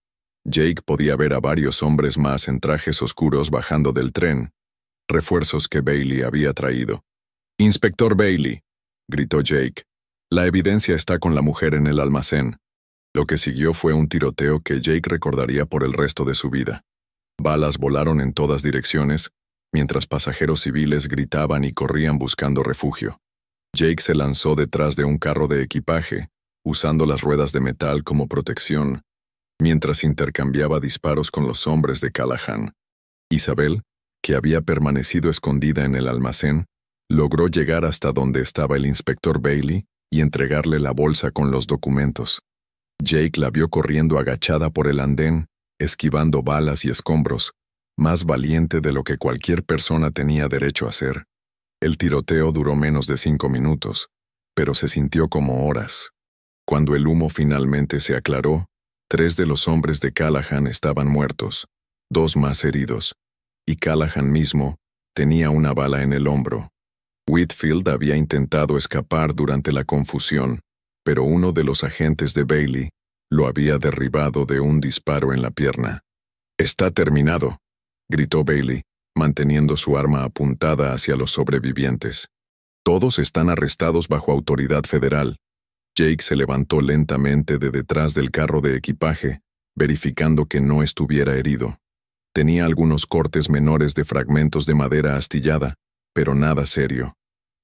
Jake podía ver a varios hombres más en trajes oscuros bajando del tren, refuerzos que Bailey había traído. «Inspector Bailey», gritó Jake, «la evidencia está con la mujer en el almacén». Lo que siguió fue un tiroteo que Jake recordaría por el resto de su vida. Balas volaron en todas direcciones, mientras pasajeros civiles gritaban y corrían buscando refugio. Jake se lanzó detrás de un carro de equipaje, usando las ruedas de metal como protección, mientras intercambiaba disparos con los hombres de Callahan. Isabel, que había permanecido escondida en el almacén, logró llegar hasta donde estaba el inspector Bailey y entregarle la bolsa con los documentos. Jake la vio corriendo agachada por el andén, esquivando balas y escombros, más valiente de lo que cualquier persona tenía derecho a hacer. El tiroteo duró menos de 5 minutos, pero se sintió como horas. Cuando el humo finalmente se aclaró, 3 de los hombres de Callahan estaban muertos, 2 más heridos, y Callahan mismo tenía una bala en el hombro. Whitfield había intentado escapar durante la confusión, pero uno de los agentes de Bailey lo había derribado de un disparo en la pierna. «Está terminado», gritó Bailey, manteniendo su arma apuntada hacia los sobrevivientes. «Todos están arrestados bajo autoridad federal». Jake se levantó lentamente de detrás del carro de equipaje, verificando que no estuviera herido. Tenía algunos cortes menores de fragmentos de madera astillada, pero nada serio.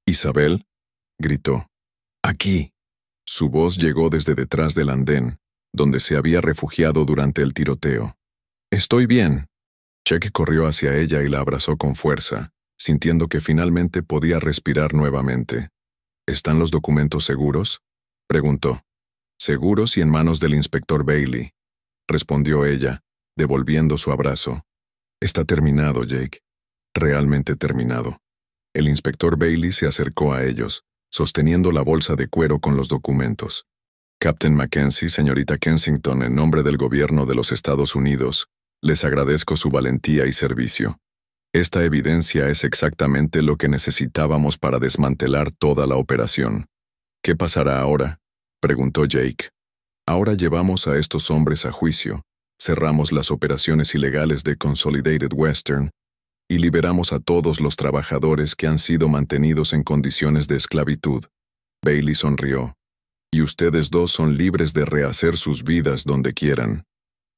«Isabel», gritó. «Aquí». Su voz llegó desde detrás del andén, donde se había refugiado durante el tiroteo. «Estoy bien». Jake corrió hacia ella y la abrazó con fuerza, sintiendo que finalmente podía respirar nuevamente. «¿Están los documentos seguros?», preguntó. «Seguros y en manos del inspector Bailey», respondió ella, devolviendo su abrazo. «Está terminado, Jake. Realmente terminado». El inspector Bailey se acercó a ellos, sosteniendo la bolsa de cuero con los documentos. «Captain Mackenzie, señorita Kensington, en nombre del gobierno de los Estados Unidos, les agradezco su valentía y servicio. Esta evidencia es exactamente lo que necesitábamos para desmantelar toda la operación». «¿Qué pasará ahora?», preguntó Jake. «Ahora llevamos a estos hombres a juicio, cerramos las operaciones ilegales de Consolidated Western y liberamos a todos los trabajadores que han sido mantenidos en condiciones de esclavitud». Bailey sonrió. «Y ustedes dos son libres de rehacer sus vidas donde quieran».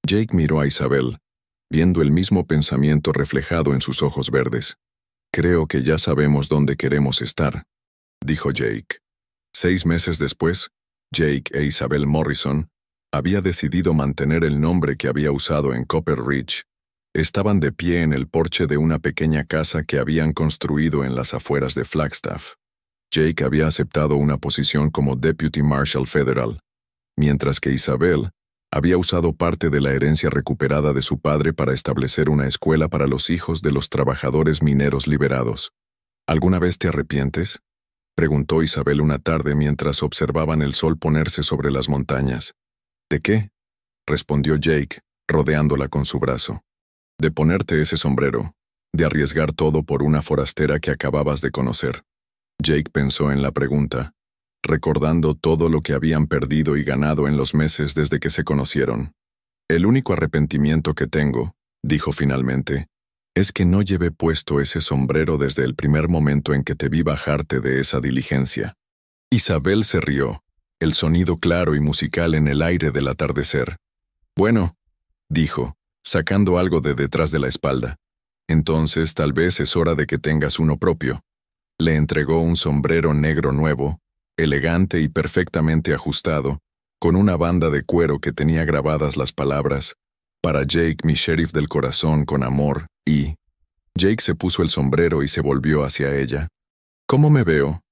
Jake miró a Isabel, viendo el mismo pensamiento reflejado en sus ojos verdes. «Creo que ya sabemos dónde queremos estar», dijo Jake. 6 meses después, Jake e Isabel Morrison había decidido mantener el nombre que había usado en Copper Ridge. Estaban de pie en el porche de una pequeña casa que habían construido en las afueras de Flagstaff. Jake había aceptado una posición como Deputy Marshal Federal, mientras que Isabel había usado parte de la herencia recuperada de su padre para establecer una escuela para los hijos de los trabajadores mineros liberados. «¿Alguna vez te arrepientes?», preguntó Isabel una tarde mientras observaban el sol ponerse sobre las montañas. «¿De qué?», respondió Jake, rodeándola con su brazo. «De ponerte ese sombrero, de arriesgar todo por una forastera que acababas de conocer». Jake pensó en la pregunta, recordando todo lo que habían perdido y ganado en los meses desde que se conocieron. «El único arrepentimiento que tengo», dijo finalmente, «es que no llevé puesto ese sombrero desde el primer momento en que te vi bajarte de esa diligencia». Isabel se rió, el sonido claro y musical en el aire del atardecer. «Bueno», dijo, sacando algo de detrás de la espalda, «entonces tal vez es hora de que tengas uno propio». Le entregó un sombrero negro nuevo, elegante y perfectamente ajustado, con una banda de cuero que tenía grabadas las palabras «Para Jake, mi sheriff del corazón, con amor», y Jake se puso el sombrero y se volvió hacia ella. ¿Cómo me veo?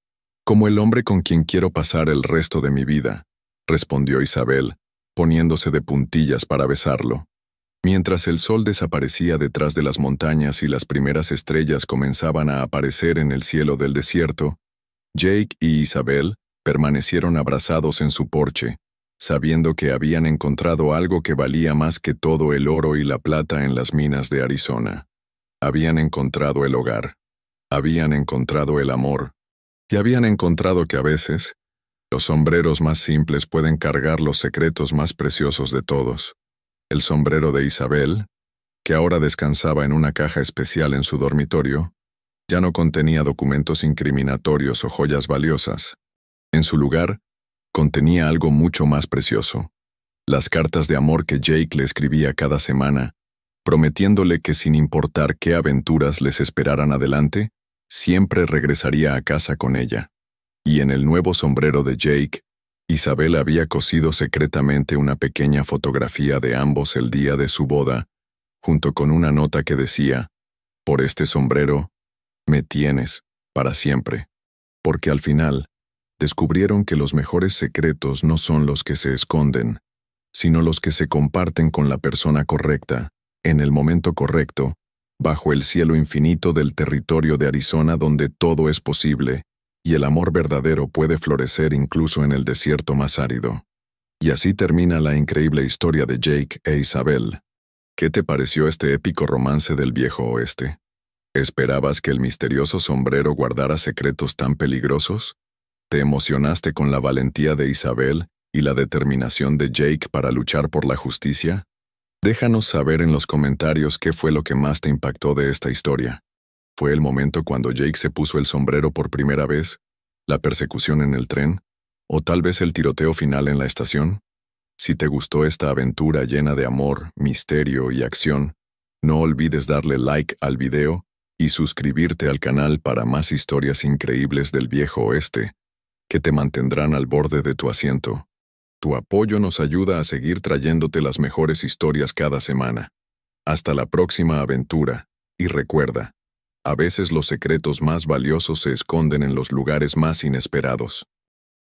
Como el hombre con quien quiero pasar el resto de mi vida, respondió Isabel, poniéndose de puntillas para besarlo. Mientras el sol desaparecía detrás de las montañas y las primeras estrellas comenzaban a aparecer en el cielo del desierto, Jake y Isabel permanecieron abrazados en su porche, sabiendo que habían encontrado algo que valía más que todo el oro y la plata en las minas de Arizona. Habían encontrado el hogar. Habían encontrado el amor. Y habían encontrado que a veces, los sombreros más simples pueden cargar los secretos más preciosos de todos. El sombrero de Isabel, que ahora descansaba en una caja especial en su dormitorio, ya no contenía documentos incriminatorios o joyas valiosas. En su lugar, contenía algo mucho más precioso: las cartas de amor que Jake le escribía cada semana, prometiéndole que sin importar qué aventuras les esperaran adelante, siempre regresaría a casa con ella. Y en el nuevo sombrero de Jake, Isabel había cosido secretamente una pequeña fotografía de ambos el día de su boda, junto con una nota que decía: «Por este sombrero, me tienes, para siempre». Porque al final, descubrieron que los mejores secretos no son los que se esconden, sino los que se comparten con la persona correcta, en el momento correcto, bajo el cielo infinito del territorio de Arizona, donde todo es posible, y el amor verdadero puede florecer incluso en el desierto más árido. Y así termina la increíble historia de Jake e Isabel. ¿Qué te pareció este épico romance del viejo oeste? ¿Esperabas que el misterioso sombrero guardara secretos tan peligrosos? ¿Te emocionaste con la valentía de Isabel y la determinación de Jake para luchar por la justicia? Déjanos saber en los comentarios qué fue lo que más te impactó de esta historia. ¿Fue el momento cuando Jake se puso el sombrero por primera vez? ¿La persecución en el tren? ¿O tal vez el tiroteo final en la estación? Si te gustó esta aventura llena de amor, misterio y acción, no olvides darle like al video y suscribirte al canal para más historias increíbles del viejo oeste, que te mantendrán al borde de tu asiento. Tu apoyo nos ayuda a seguir trayéndote las mejores historias cada semana. Hasta la próxima aventura, y recuerda, a veces los secretos más valiosos se esconden en los lugares más inesperados.